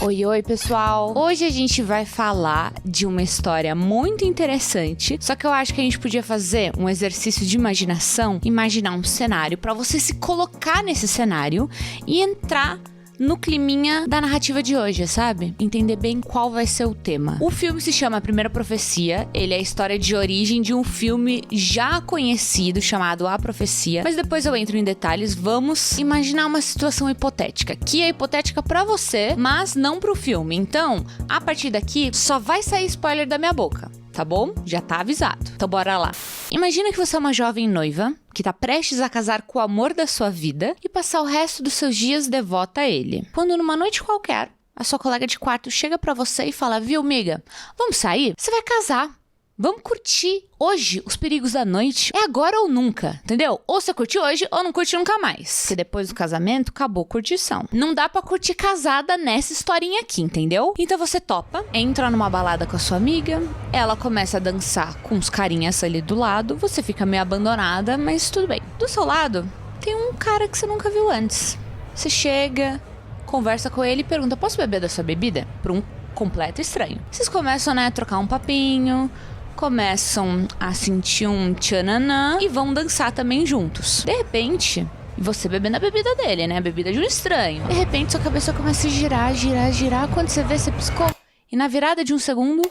Oi, oi, pessoal! Hoje a gente vai falar de uma história muito interessante, só que eu acho que a gente podia fazer um exercício de imaginação, imaginar um cenário pra você se colocar nesse cenário e entrar no climinha da narrativa de hoje, sabe? Entender bem qual vai ser o tema. O filme se chama A Primeira Profecia. Ele é a história de origem de um filme já conhecido chamado A Profecia. Mas depois eu entro em detalhes. Vamos imaginar uma situação hipotética, que é hipotética pra você, mas não pro filme. Então, a partir daqui, só vai sair spoiler da minha boca. Tá bom? Já tá avisado. Então bora lá. Imagina que você é uma jovem noiva que tá prestes a casar com o amor da sua vida e passar o resto dos seus dias devota a ele. Quando numa noite qualquer, a sua colega de quarto chega pra você e fala: "Viu, amiga? Vamos sair? Você vai casar. Vamos curtir hoje os perigos da noite. É agora ou nunca, entendeu? Ou você curte hoje ou não curte nunca mais. Porque depois do casamento, acabou a curtição. Não dá pra curtir casada nessa historinha aqui, entendeu? Então você topa, entra numa balada com a sua amiga, ela começa a dançar com os carinhas ali do lado, você fica meio abandonada, mas tudo bem. Do seu lado, tem um cara que você nunca viu antes. Você chega, conversa com ele e pergunta: "Posso beber da sua bebida?" Pra um completo estranho. Vocês começam, né, a trocar um papinho, começam a sentir um tchananã e vão dançar também juntos. De repente, você bebendo a bebida dele, né? A bebida de um estranho. De repente, sua cabeça começa a girar. Quando você vê, você piscou. E na virada de um segundo,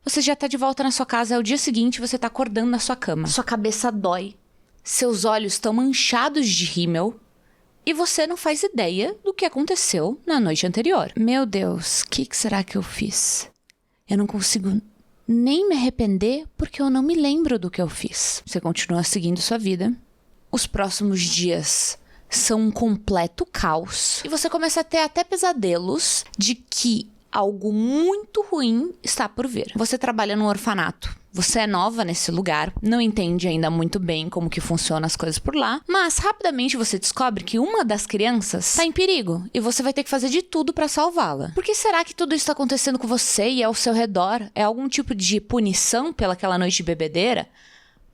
você já tá de volta na sua casa. É o dia seguinte, você tá acordando na sua cama. Sua cabeça dói. Seus olhos estão manchados de rímel. E você não faz ideia do que aconteceu na noite anterior. Meu Deus, o que será que eu fiz? Eu não consigo nem me arrepender porque eu não me lembro do que eu fiz. Você continua seguindo sua vida. Os próximos dias são um completo caos. E você começa a ter até pesadelos de que algo muito ruim está por vir. Você trabalha num orfanato. Você é nova nesse lugar, não entende ainda muito bem como que funcionam as coisas por lá, mas rapidamente você descobre que uma das crianças está em perigo e você vai ter que fazer de tudo para salvá-la. Por que será que tudo isso está acontecendo com você e ao seu redor? É algum tipo de punição pelaquela noite de bebedeira?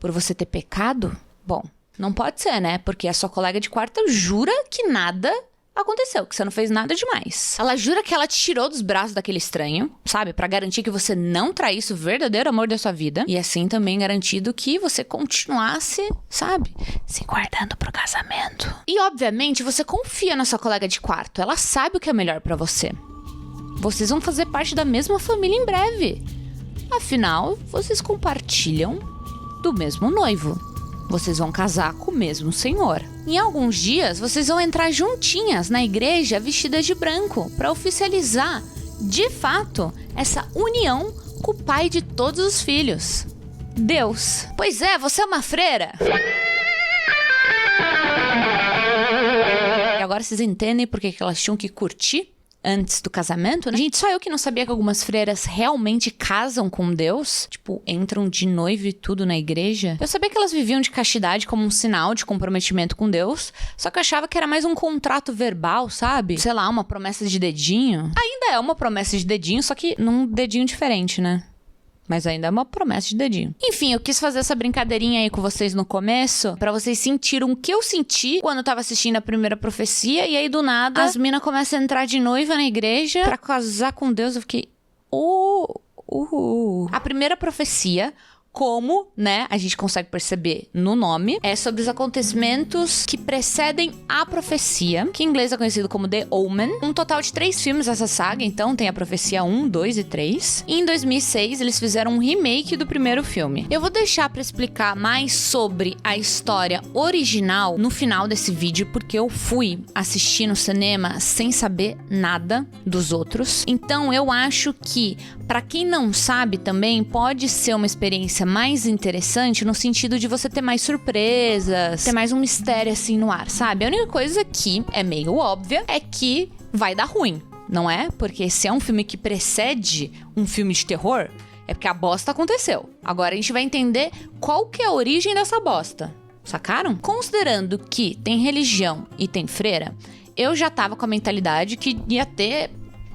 Por você ter pecado? Bom, não pode ser, né? Porque a sua colega de quarto jura que nada aconteceu, que você não fez nada demais. Ela jura que ela te tirou dos braços daquele estranho, sabe? Pra garantir que você não traísse o verdadeiro amor da sua vida. E assim também garantido que você continuasse, sabe? Se guardando pro casamento. E obviamente você confia na sua colega de quarto. Ela sabe o que é melhor pra você. Vocês vão fazer parte da mesma família em breve. Afinal, vocês compartilham do mesmo noivo. Vocês vão casar com o mesmo senhor. Em alguns dias, vocês vão entrar juntinhas na igreja vestidas de branco para oficializar, de fato, essa união com o pai de todos os filhos, Deus. Pois é, você é uma freira. E agora vocês entendem por que elas tinham que curtir antes do casamento, né? Gente, só eu que não sabia que algumas freiras realmente casam com Deus. Tipo, entram de noivo e tudo na igreja. Eu sabia que elas viviam de castidade como um sinal de comprometimento com Deus. Só que eu achava que era mais um contrato verbal, sabe? Sei lá, uma promessa de dedinho. Ainda é uma promessa de dedinho, só que num dedinho diferente, né? Mas ainda é uma promessa de dedinho. Enfim, eu quis fazer essa brincadeirinha aí com vocês no começo, pra vocês sentirem o que eu senti quando eu tava assistindo A Primeira Profecia. E aí, do nada, as minas começam a entrar de noiva na igreja pra casar com Deus. Eu fiquei... A Primeira Profecia, como, né, a gente consegue perceber no nome, é sobre os acontecimentos que precedem a profecia, que em inglês é conhecido como The Omen. Um total de 3 filmes dessa saga, então tem a Profecia 1, 2 e 3. E em 2006 eles fizeram um remake do primeiro filme. Eu vou deixar pra explicar mais sobre a história original no final desse vídeo, porque eu fui assistir no cinema sem saber nada dos outros. Então eu acho que, pra quem não sabe também, pode ser uma experiência mais interessante no sentido de você ter mais surpresas, ter mais um mistério assim no ar, sabe? A única coisa que é meio óbvia é que vai dar ruim, não é? Porque se é um filme que precede um filme de terror, é porque a bosta aconteceu. Agora a gente vai entender qual que é a origem dessa bosta, sacaram? Considerando que tem religião e tem freira, eu já tava com a mentalidade que ia ter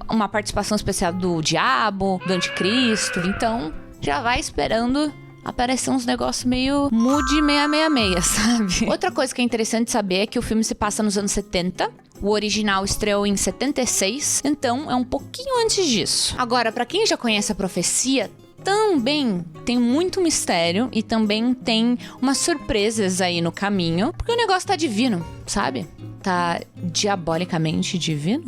uma participação especial do diabo, do anticristo, então já vai esperando aparecer uns negócios meio mood 666, sabe? Outra coisa que é interessante saber é que o filme se passa nos anos 70, O original estreou em 76, então é um pouquinho antes disso. Agora, pra quem já conhece a profecia, também tem muito mistério e também tem umas surpresas aí no caminho, porque o negócio tá divino, sabe? Tá diabolicamente divino.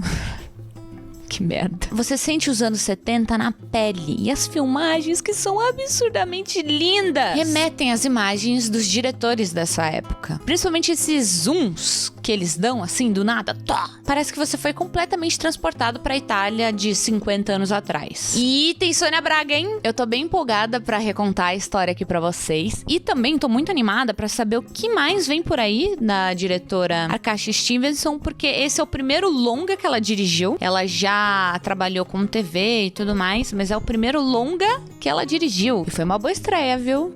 Que merda. Você sente os anos 70 na pele. E as filmagens, que são absurdamente lindas, remetem às imagens dos diretores dessa época. Principalmente esses zooms que eles dão, assim, do nada. Parece que você foi completamente transportado pra Itália de 50 anos atrás. E tem Sônia Braga, hein? Eu tô bem empolgada pra recontar a história aqui pra vocês. E também tô muito animada pra saber o que mais vem por aí da diretora Akashi Stevenson, porque esse é o primeiro longa que ela dirigiu. Ela já trabalhou com TV e tudo mais, mas é o primeiro longa que ela dirigiu. E foi uma boa estreia, viu?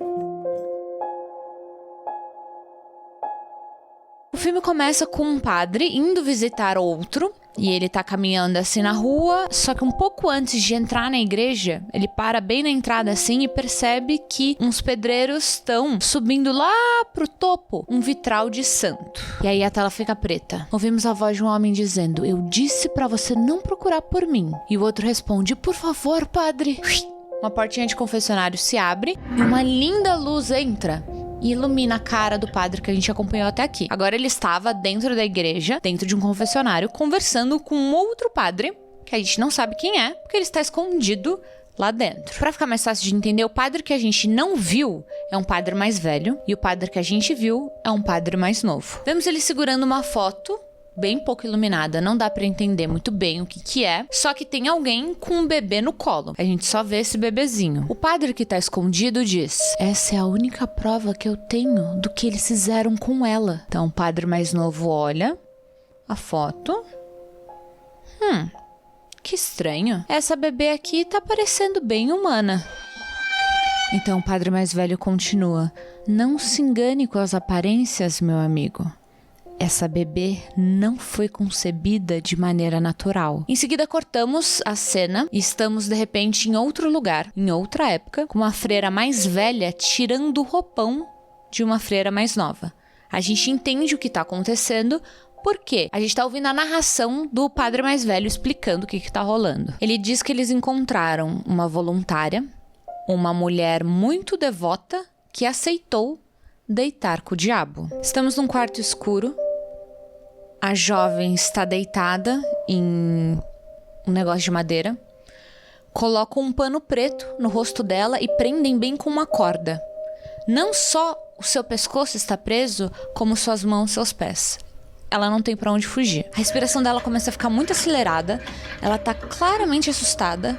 O filme começa com um padre indo visitar outro. E ele tá caminhando assim na rua, só que um pouco antes de entrar na igreja, ele para bem na entrada assim e percebe que uns pedreiros estão subindo lá pro topo um vitral de santo. E aí a tela fica preta. Ouvimos a voz de um homem dizendo: "Eu disse pra você não procurar por mim." E o outro responde: "Por favor, padre." Uma portinha de confessionário se abre e uma linda luz entra e ilumina a cara do padre que a gente acompanhou até aqui. Agora ele estava dentro da igreja, dentro de um confessionário, conversando com um outro padre, que a gente não sabe quem é, porque ele está escondido lá dentro. Pra ficar mais fácil de entender, o padre que a gente não viu é um padre mais velho, e o padre que a gente viu é um padre mais novo. Vemos ele segurando uma foto bem pouco iluminada, não dá pra entender muito bem o que é, só que tem alguém com um bebê no colo. A gente só vê esse bebezinho. O padre que tá escondido diz: "Essa é a única prova que eu tenho do que eles fizeram com ela." Então o padre mais novo olha a foto. Que estranho. Essa bebê aqui tá parecendo bem humana. Então o padre mais velho continua: "Não se engane com as aparências, meu amigo. Essa bebê não foi concebida de maneira natural." Em seguida cortamos a cena e estamos de repente em outro lugar, em outra época, com uma freira mais velha tirando o roupão de uma freira mais nova. A gente entende o que está acontecendo porque a gente está ouvindo a narração do padre mais velho explicando o que está rolando. Ele diz que eles encontraram uma voluntária, uma mulher muito devota que aceitou deitar com o diabo. Estamos num quarto escuro. A jovem está deitada em um negócio de madeira. Colocam um pano preto no rosto dela e prendem bem com uma corda. Não só o seu pescoço está preso, como suas mãos e seus pés. Ela não tem pra onde fugir. A respiração dela começa a ficar muito acelerada. Ela tá claramente assustada.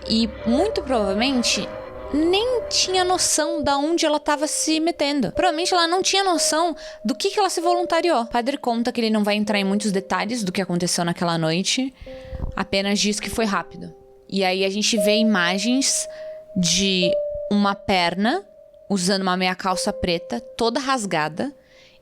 E muito provavelmente nem tinha noção de onde ela estava se metendo. Provavelmente ela não tinha noção do que ela se voluntariou. O padre conta que ele não vai entrar em muitos detalhes do que aconteceu naquela noite, apenas diz que foi rápido. E aí a gente vê imagens de uma perna usando uma meia calça preta, toda rasgada,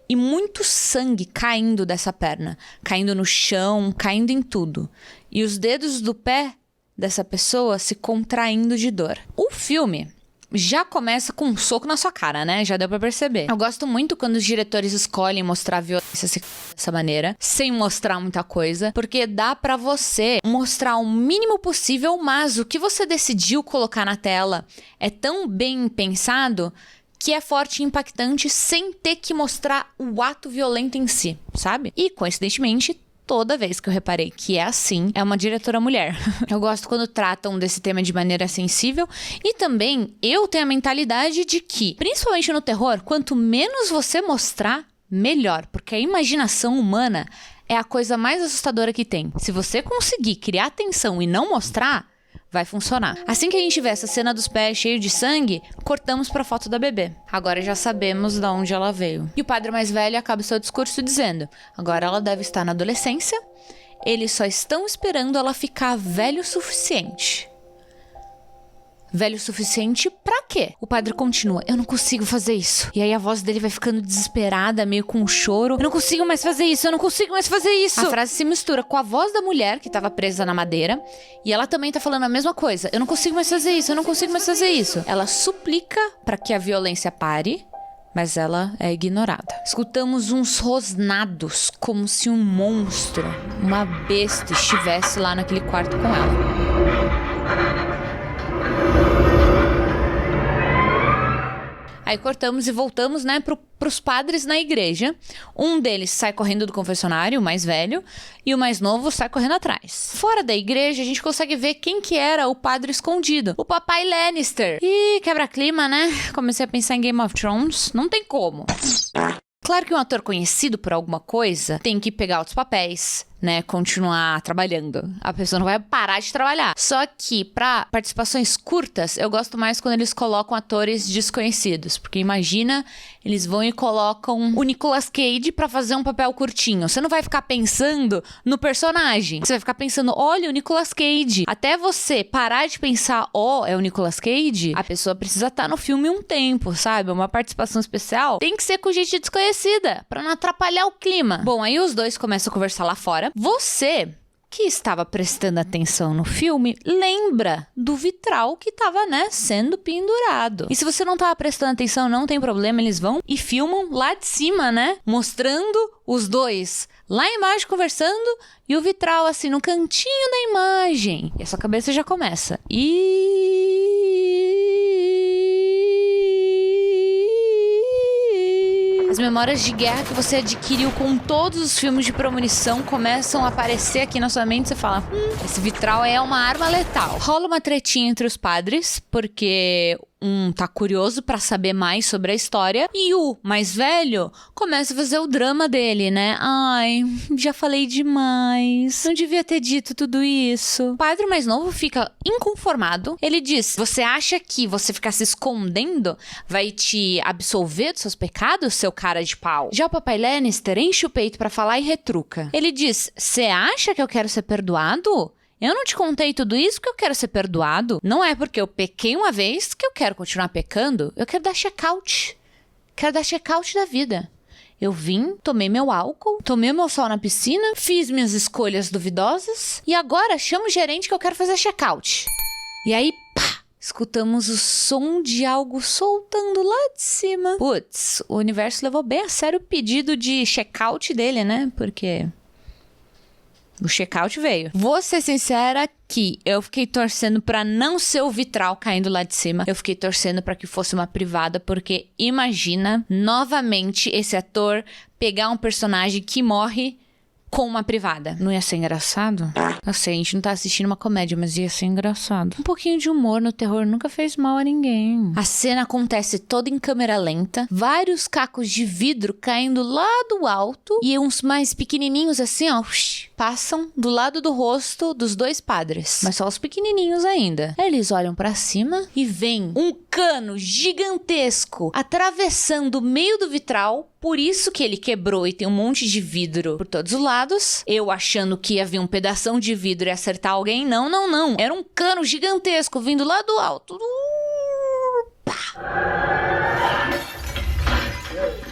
e muito sangue caindo dessa perna, caindo no chão, caindo em tudo. E os dedos do pé dessa pessoa se contraindo de dor. O filme já começa com um soco na sua cara, né? Já deu pra perceber. Eu gosto muito quando os diretores escolhem mostrar a violência dessa maneira, sem mostrar muita coisa, porque dá pra você mostrar o mínimo possível, mas o que você decidiu colocar na tela é tão bem pensado que é forte e impactante sem ter que mostrar o ato violento em si, sabe? E, coincidentemente, toda vez que eu reparei que é assim, é uma diretora mulher. Eu gosto quando tratam desse tema de maneira sensível. E também, eu tenho a mentalidade de que, principalmente no terror, quanto menos você mostrar, melhor. Porque a imaginação humana é a coisa mais assustadora que tem. Se você conseguir criar tensão e não mostrar, vai funcionar. Assim que a gente vê essa cena dos pés cheio de sangue, cortamos pra foto da bebê. Agora já sabemos de onde ela veio. E o padre mais velho acaba seu discurso dizendo: agora ela deve estar na adolescência, eles só estão esperando ela ficar velho o suficiente. Velho o suficiente pra quê? O padre continua: eu não consigo fazer isso. E aí a voz dele vai ficando desesperada, meio com um choro. Eu não consigo mais fazer isso, eu não consigo mais fazer isso. A frase se mistura com a voz da mulher que tava presa na madeira. E ela também tá falando a mesma coisa: eu não consigo mais fazer isso, eu não consigo mais fazer isso. Ela suplica pra que a violência pare, mas ela é ignorada. Escutamos uns rosnados, como se um monstro, uma besta, estivesse lá naquele quarto com ela. Aí cortamos e voltamos, né, pros padres na igreja. Um deles sai correndo do confessionário, o mais velho, e o mais novo sai correndo atrás. Fora da igreja, a gente consegue ver quem que era o padre escondido. O papai Lannister. Ih, quebra-clima, né? Comecei a pensar em Game of Thrones. Não tem como. Claro que um ator conhecido por alguma coisa tem que pegar outros papéis, né, continuar trabalhando. A pessoa não vai parar de trabalhar. Só que pra participações curtas, eu gosto mais quando eles colocam atores desconhecidos. Porque imagina, eles vão e colocam o Nicolas Cage pra fazer um papel curtinho. Você não vai ficar pensando no personagem. Você vai ficar pensando, olha, o Nicolas Cage. Até você parar de pensar, é o Nicolas Cage, a pessoa precisa estar no filme um tempo, sabe? Uma participação especial tem que ser com gente desconhecida, pra não atrapalhar o clima. Bom, aí os dois começam a conversar lá fora. Você, que estava prestando atenção no filme, lembra do vitral que estava, né, sendo pendurado. E se você não estava prestando atenção, não tem problema, eles vão e filmam lá de cima, né, mostrando os dois lá embaixo conversando e o vitral assim no cantinho da imagem. E a sua cabeça já começa. As memórias de guerra que você adquiriu com todos os filmes de premonição começam a aparecer aqui na sua mente e você fala, esse vitral é uma arma letal. Rola uma tretinha entre os padres, porque um tá curioso pra saber mais sobre a história e o mais velho começa a fazer o drama dele, né? Ai, já falei demais. Não devia ter dito tudo isso. O padre mais novo fica inconformado. Ele diz, você acha que você ficar se escondendo vai te absolver dos seus pecados, seu cara de pau? Já o papai Lannister enche o peito pra falar e retruca. Ele diz, você acha que eu quero ser perdoado? Eu não te contei tudo isso porque eu quero ser perdoado. Não é porque eu pequei uma vez que eu quero continuar pecando. Eu quero dar check-out. Quero dar check-out da vida. Eu vim, tomei meu álcool, tomei meu sol na piscina, fiz minhas escolhas duvidosas e agora chamo o gerente que eu quero fazer check-out. E aí, pá! Escutamos o som de algo soltando lá de cima. Putz, o universo levou bem a sério o pedido de check-out dele, né? Porque o check-out veio. Vou ser sincera que eu fiquei torcendo pra não ser o vitral caindo lá de cima. Eu fiquei torcendo pra que fosse uma privada, porque imagina, novamente, esse ator pegar um personagem que morre com uma privada. Não ia ser engraçado? Eu sei, a gente não tá assistindo uma comédia, mas ia ser engraçado. Um pouquinho de humor no terror nunca fez mal a ninguém. A cena acontece toda em câmera lenta, vários cacos de vidro caindo lá do alto e uns mais pequenininhos assim, ó, passam do lado do rosto dos dois padres. Mas só os pequenininhos ainda. Eles olham pra cima e veem um cano gigantesco atravessando o meio do vitral. Por isso que ele quebrou e tem um monte de vidro por todos os lados. Eu achando que ia vir um pedação de vidro e acertar alguém. Não, não, não. Era um cano gigantesco vindo lá do alto.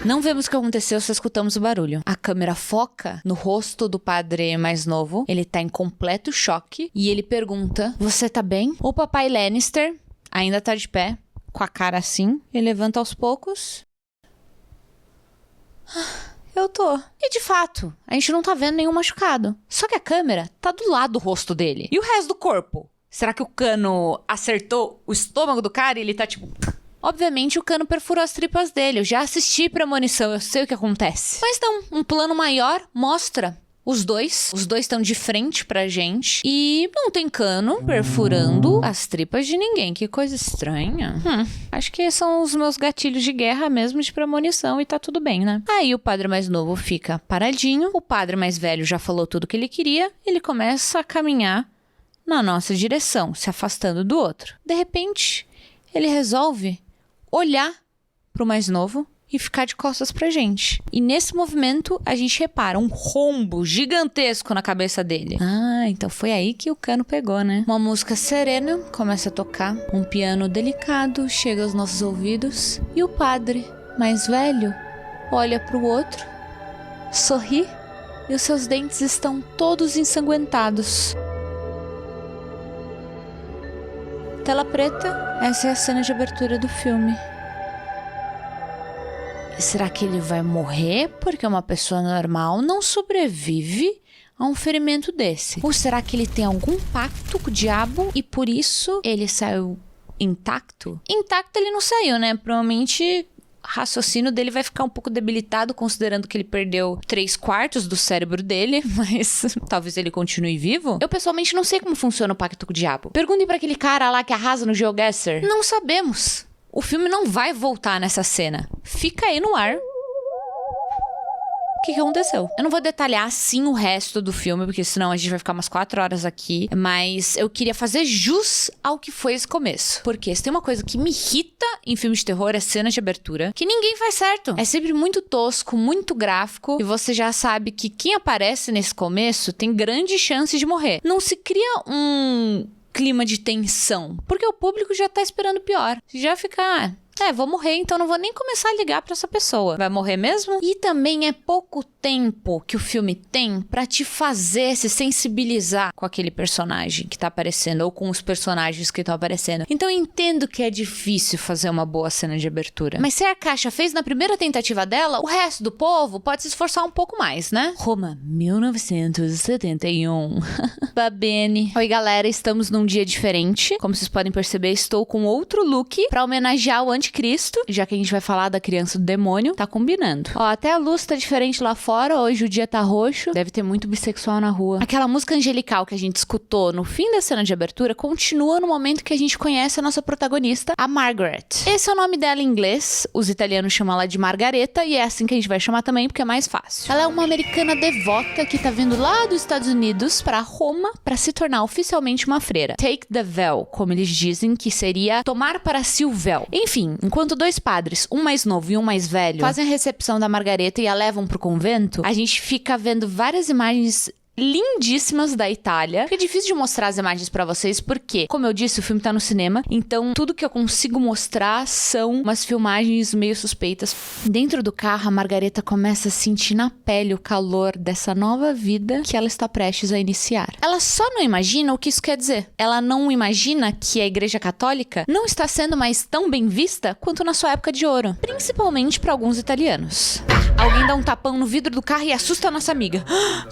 Não vemos o que aconteceu, só escutamos o barulho. A câmera foca no rosto do padre mais novo. Ele tá em completo choque. E ele pergunta, você tá bem? O papai Lannister ainda tá de pé, com a cara assim. Ele levanta aos poucos. Eu tô. E de fato, a gente não tá vendo nenhum machucado. Só que a câmera tá do lado do rosto dele. E o resto do corpo? Será que o cano acertou o estômago do cara e ele tá tipo... Obviamente o cano perfurou as tripas dele. Eu já assisti Premonição, eu sei o que acontece. Mas não, um plano maior mostra os dois. Os dois estão de frente pra gente. E não tem cano perfurando as tripas de ninguém. Que coisa estranha. Acho que são os meus gatilhos de guerra mesmo de premonição e tá tudo bem, né? Aí o padre mais novo fica paradinho. O padre mais velho já falou tudo o que ele queria. Ele começa a caminhar na nossa direção, se afastando do outro. De repente, ele resolve olhar pro mais novo e ficar de costas pra gente. E nesse movimento, a gente repara um rombo gigantesco na cabeça dele. Ah, então foi aí que o cano pegou, né? Uma música serena começa a tocar. Um piano delicado chega aos nossos ouvidos. E o padre, mais velho, olha pro outro, sorri e os seus dentes estão todos ensanguentados. Tela preta, essa é a cena de abertura do filme. Será que ele vai morrer porque uma pessoa normal não sobrevive a um ferimento desse? Ou será que ele tem algum pacto com o diabo e por isso ele saiu intacto? Intacto ele não saiu, né? Provavelmente o raciocínio dele vai ficar um pouco debilitado, considerando que ele perdeu 3/4 do cérebro dele, mas talvez ele continue vivo. Eu pessoalmente não sei como funciona o pacto com o diabo. Perguntem pra aquele cara lá que arrasa no GeoGuessr. Não sabemos. O filme não vai voltar nessa cena. Fica aí no ar. O que aconteceu? Eu não vou detalhar assim o resto do filme, porque senão a gente vai ficar umas 4 horas aqui. Mas eu queria fazer jus ao que foi esse começo. Porque se tem uma coisa que me irrita em filmes de terror, é cena de abertura, que ninguém faz certo. É sempre muito tosco, muito gráfico. E você já sabe que quem aparece nesse começo tem grande chance de morrer. Não se cria um clima de tensão, porque o público já tá esperando pior. Já fica... vou morrer, então não vou nem começar a ligar pra essa pessoa. Vai morrer mesmo? E também é pouco tempo que o filme tem pra te fazer se sensibilizar com aquele personagem que tá aparecendo, ou com os personagens que estão aparecendo. Então eu entendo que é difícil fazer uma boa cena de abertura. Mas se a Caixa fez na primeira tentativa dela, o resto do povo pode se esforçar um pouco mais, né? Roma, 1971. Babene. Oi, galera, estamos num dia diferente. Como vocês podem perceber, estou com outro look pra homenagear o Anticristo, já que a gente vai falar da criança do demônio, tá combinando. Ó, até a luz tá diferente lá fora, hoje o dia tá roxo, deve ter muito bissexual na rua. Aquela música angelical que a gente escutou no fim da cena de abertura continua no momento que a gente conhece a nossa protagonista, a Margaret. Esse é o nome dela em inglês, os italianos chamam ela de Margareta, e é assim que a gente vai chamar também, porque é mais fácil. Ela é uma americana devota que tá vindo lá dos Estados Unidos pra Roma pra se tornar oficialmente uma freira. Take the veil, como eles dizem, que seria tomar para si o véu. Enfim, enquanto 2 padres, um mais novo e um mais velho, fazem a recepção da Margareta e a levam pro convento, a gente fica vendo várias imagens lindíssimas da Itália. É difícil de mostrar as imagens pra vocês porque, como eu disse, o filme tá no cinema, então tudo que eu consigo mostrar são umas filmagens meio suspeitas. Dentro do carro, a Margareta começa a sentir na pele o calor dessa nova vida que ela está prestes a iniciar. Ela só não imagina o que isso quer dizer. Ela não imagina que a Igreja Católica não está sendo mais tão bem vista quanto na sua época de ouro, principalmente pra alguns italianos. Alguém dá um tapão no vidro do carro e assusta a nossa amiga.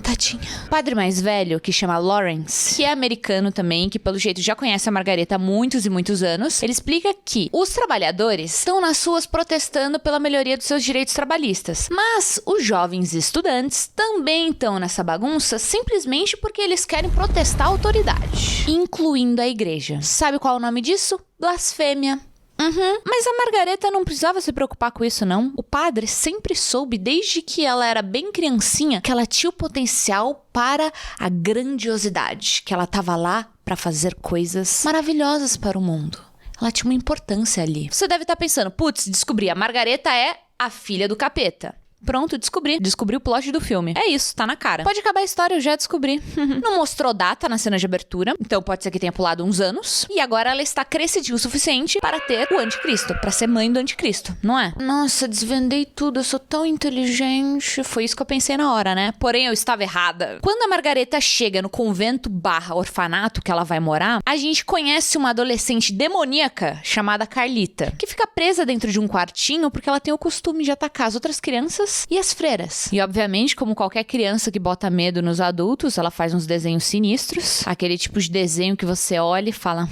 Tadinha. O padre mais velho, que chama Lawrence, que é americano também, que pelo jeito já conhece a Margareta há muitos e muitos anos, ele explica que os trabalhadores estão nas ruas protestando pela melhoria dos seus direitos trabalhistas. Mas os jovens estudantes também estão nessa bagunça simplesmente porque eles querem protestar a autoridade, incluindo a igreja. Sabe qual é o nome disso? Blasfêmia. Mas a Margareta não precisava se preocupar com isso, não. O padre sempre soube, desde que ela era bem criancinha, que ela tinha o potencial para a grandiosidade, que ela estava lá para fazer coisas maravilhosas para o mundo. Ela tinha uma importância ali. Você deve estar pensando, putz, descobri, a Margareta é a filha do capeta. Pronto, descobri o plot do filme. É isso, tá na cara. Pode acabar a história, eu já descobri. Não mostrou data na cena de abertura, então pode ser que tenha pulado uns anos. E agora ela está crescidinha o suficiente para ter o anticristo, para ser mãe do anticristo, não é? Nossa, desvendei tudo, eu sou tão inteligente. Foi isso que eu pensei na hora, né? Porém, eu estava errada. Quando a Margareta chega no convento / orfanato que ela vai morar, a gente conhece uma adolescente demoníaca chamada Carlita, que fica presa dentro de um quartinho porque ela tem o costume de atacar as outras crianças e as freiras. E obviamente, como qualquer criança que bota medo nos adultos, ela faz uns desenhos sinistros. Aquele tipo de desenho que você olha e fala,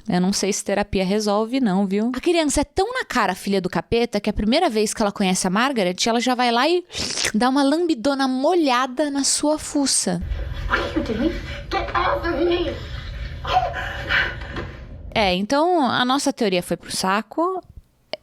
eu não sei se terapia resolve não, viu? A criança é tão na cara filha do capeta que a primeira vez que ela conhece a Margaret, ela já vai lá e dá uma lambidona molhada na sua fuça. What are you doing? Get off of me! Então a nossa teoria foi pro saco.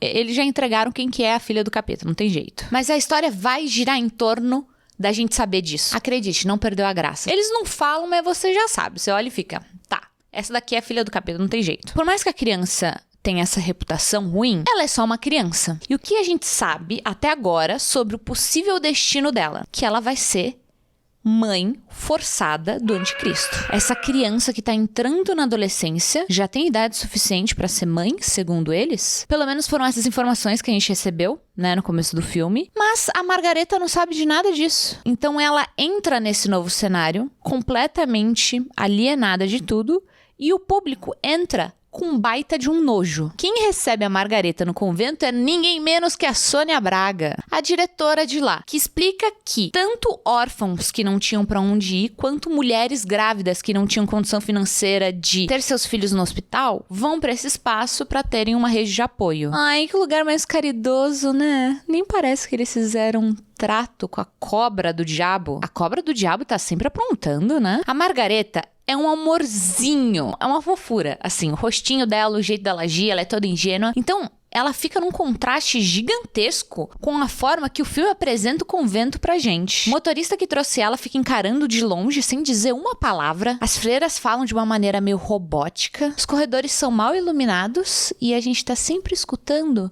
Eles já entregaram quem que é a filha do capeta, não tem jeito. Mas a história vai girar em torno da gente saber disso. Acredite, não perdeu a graça. Eles não falam, mas você já sabe. Você olha e fica, tá, essa daqui é a filha do capeta, não tem jeito. Por mais que a criança tenha essa reputação ruim, ela é só uma criança. E o que a gente sabe até agora sobre o possível destino dela? Que ela vai ser mãe forçada do anticristo. Essa criança que tá entrando na adolescência já tem idade suficiente pra ser mãe, segundo eles. Pelo menos foram essas informações que a gente recebeu, né, no começo do filme. Mas a Margareta não sabe de nada disso. Então ela entra nesse novo cenário completamente alienada de tudo e o público entra com um baita de um nojo. Quem recebe a Margareta no convento é ninguém menos que a Sônia Braga, a diretora de lá, que explica que tanto órfãos que não tinham pra onde ir, quanto mulheres grávidas que não tinham condição financeira de ter seus filhos no hospital, vão pra esse espaço pra terem uma rede de apoio. Ai, que lugar mais caridoso, né? Nem parece que eles fizeram um trato com a cobra do diabo. A cobra do diabo tá sempre aprontando, né? A Margareta é um amorzinho, é uma fofura. Assim, o rostinho dela, o jeito dela agir, ela é toda ingênua. Então, ela fica num contraste gigantesco com a forma que o filme apresenta o convento pra gente. O motorista que trouxe ela fica encarando de longe, sem dizer uma palavra. As freiras falam de uma maneira meio robótica. Os corredores são mal iluminados e a gente tá sempre escutando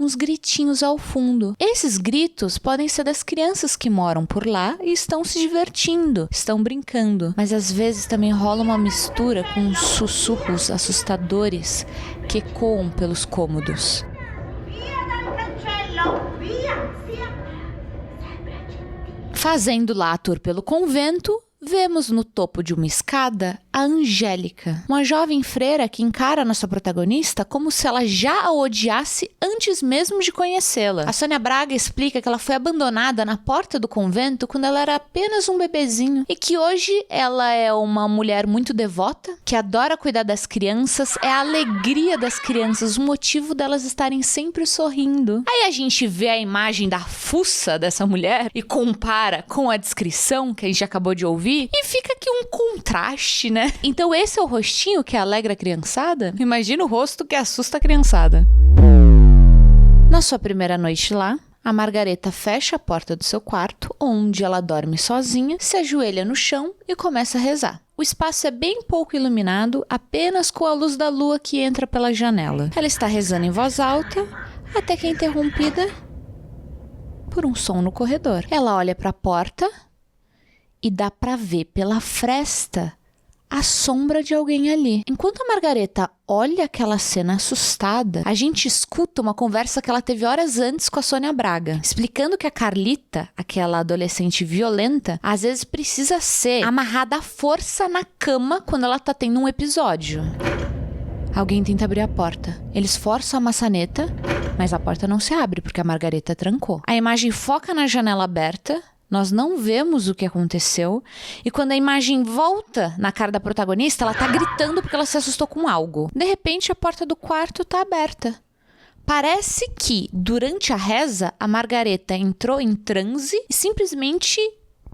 uns gritinhos ao fundo. Esses gritos podem ser das crianças que moram por lá e estão se divertindo, estão brincando. Mas às vezes também rola uma mistura com uns sussurros assustadores que ecoam pelos cômodos. Fazendo lá a tour pelo convento, vemos no topo de uma escada a Angélica, uma jovem freira que encara a nossa protagonista como se ela já a odiasse antes mesmo de conhecê-la. A Sônia Braga explica que ela foi abandonada na porta do convento quando ela era apenas um bebezinho e que hoje ela é uma mulher muito devota, que adora cuidar das crianças, é a alegria das crianças, o motivo delas estarem sempre sorrindo. Aí a gente vê a imagem da fuça dessa mulher e compara com a descrição que a gente acabou de ouvir e fica aqui um contraste, né? Então esse é o rostinho que alegra a criançada? Imagina o rosto que assusta a criançada. Na sua primeira noite lá, a Margareta fecha a porta do seu quarto, onde ela dorme sozinha, se ajoelha no chão e começa a rezar. O espaço é bem pouco iluminado, apenas com a luz da lua que entra pela janela. Ela está rezando em voz alta, até que é interrompida por um som no corredor. Ela olha para a porta e dá pra ver pela fresta a sombra de alguém ali. Enquanto a Margareta olha aquela cena assustada, a gente escuta uma conversa que ela teve horas antes com a Sônia Braga, explicando que a Carlita, aquela adolescente violenta, às vezes precisa ser amarrada à força na cama quando ela tá tendo um episódio. Alguém tenta abrir a porta. Eles forçam a maçaneta, mas a porta não se abre porque a Margareta trancou. A imagem foca na janela aberta. Nós não vemos o que aconteceu. E quando a imagem volta na cara da protagonista, ela tá gritando porque ela se assustou com algo. De repente, a porta do quarto tá aberta. Parece que, durante a reza, a Margareta entrou em transe e simplesmente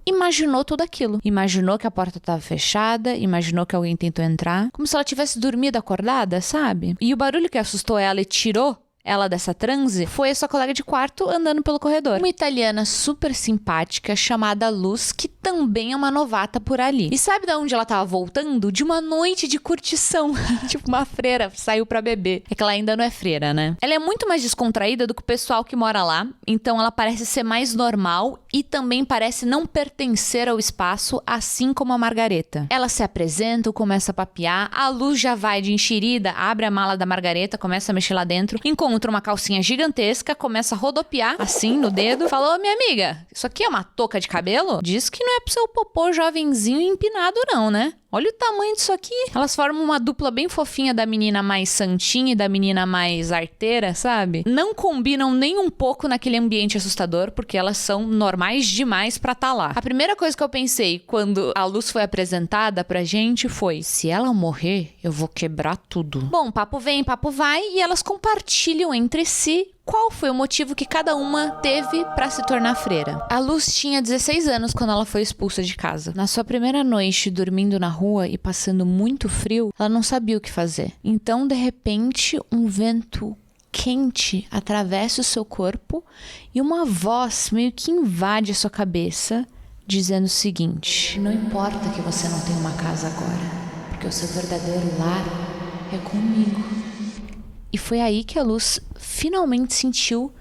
imaginou tudo aquilo. Imaginou que a porta estava fechada, imaginou que alguém tentou entrar. Como se ela tivesse dormido acordada, sabe? E o barulho que assustou ela e tirou ela dessa transe foi a sua colega de quarto andando pelo corredor. Uma italiana super simpática chamada Luz, que também é uma novata por ali. E sabe de onde ela tava voltando? De uma noite de curtição. Tipo, uma freira saiu pra beber. É que ela ainda não é freira, né? Ela é muito mais descontraída do que o pessoal que mora lá, então ela parece ser mais normal e também parece não pertencer ao espaço, assim como a Margareta. Ela se apresenta, começa a papear, a Luz já vai de enxerida, abre a mala da Margareta, começa a mexer lá dentro, encontra uma calcinha gigantesca, começa a rodopiar, assim, no dedo. Falou, minha amiga, isso aqui é uma touca de cabelo? Diz que não é pro seu popô jovenzinho empinado não, né? Olha o tamanho disso aqui. Elas formam uma dupla bem fofinha da menina mais santinha e da menina mais arteira, sabe? Não combinam nem um pouco naquele ambiente assustador, porque elas são normais demais pra tá lá. A primeira coisa que eu pensei quando a Luz foi apresentada pra gente foi: se ela morrer, eu vou quebrar tudo. Bom, papo vem, papo vai, e elas compartilham entre si qual foi o motivo que cada uma teve pra se tornar freira. A Luz tinha 16 anos quando ela foi expulsa de casa. Na sua primeira noite, dormindo na rua e passando muito frio, ela não sabia o que fazer. Então, de repente, um vento quente atravessa o seu corpo e uma voz meio que invade a sua cabeça, dizendo o seguinte: não importa que você não tenha uma casa agora, porque o seu verdadeiro lar é comigo. E foi aí que a Luz finalmente sentiu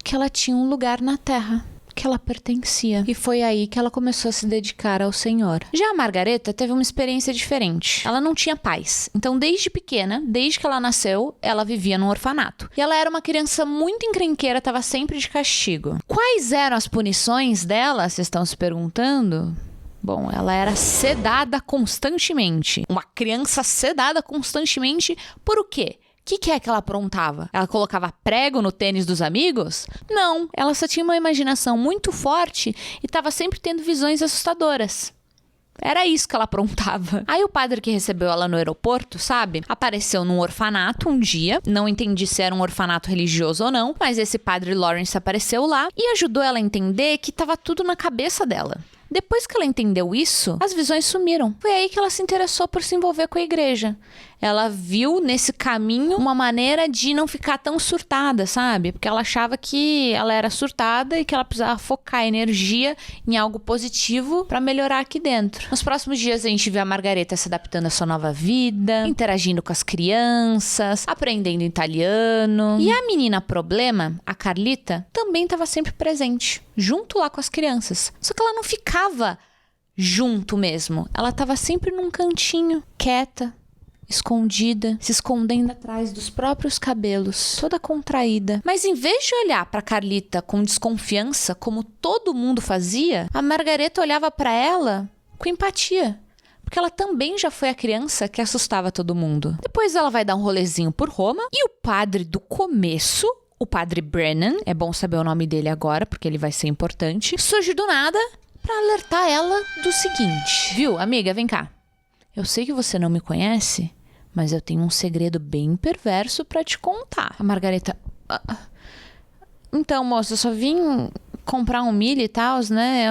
que ela tinha um lugar na Terra, que ela pertencia. E foi aí que ela começou a se dedicar ao Senhor. Já a Margareta teve uma experiência diferente. Ela não tinha pais. Então, desde pequena, desde que ela nasceu, ela vivia num orfanato. E ela era uma criança muito encrenqueira, estava sempre de castigo. Quais eram as punições dela, vocês estão se perguntando? Bom, ela era sedada constantemente. Uma criança sedada constantemente por o quê? O que é que ela aprontava? Ela colocava prego no tênis dos amigos? Não, ela só tinha uma imaginação muito forte e estava sempre tendo visões assustadoras. Era isso que ela aprontava. Aí o padre que recebeu ela no aeroporto, sabe? Apareceu num orfanato um dia. Não entendi se era um orfanato religioso ou não, mas esse padre Lawrence apareceu lá e ajudou ela a entender que estava tudo na cabeça dela. Depois que ela entendeu isso, as visões sumiram. Foi aí que ela se interessou por se envolver com a igreja. Ela viu nesse caminho uma maneira de não ficar tão surtada, sabe? Porque ela achava que ela era surtada e que ela precisava focar energia em algo positivo para melhorar aqui dentro. Nos próximos dias a gente vê a Margareta se adaptando à sua nova vida, interagindo com as crianças, aprendendo italiano. E a menina problema, a Carlita, também estava sempre presente, junto lá com as crianças. Só que ela não ficava junto mesmo. Ela estava sempre num cantinho, quieta, escondida, se escondendo atrás dos próprios cabelos, toda contraída. Mas em vez de olhar para Carlita com desconfiança, como todo mundo fazia, a Margareta olhava para ela com empatia. Porque ela também já foi a criança que assustava todo mundo. Depois ela vai dar um rolezinho por Roma e o padre do começo, o padre Brennan, é bom saber o nome dele agora porque ele vai ser importante, surge do nada para alertar ela do seguinte: viu, amiga, vem cá. Eu sei que você não me conhece, mas eu tenho um segredo bem perverso pra te contar. A Margareta... Então, moça, eu só vim comprar um milho e tal, né?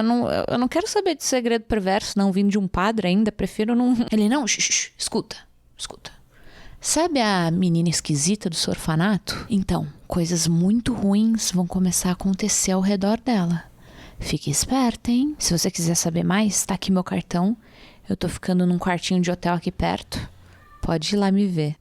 Eu não quero saber de segredo perverso, não, vindo de um padre ainda, prefiro não... Ele, não, escuta. Sabe a menina esquisita do seu orfanato? Então, coisas muito ruins vão começar a acontecer ao redor dela. Fique esperta, hein? Se você quiser saber mais, tá aqui meu cartão. Eu tô ficando num quartinho de hotel aqui perto. Pode ir lá me ver.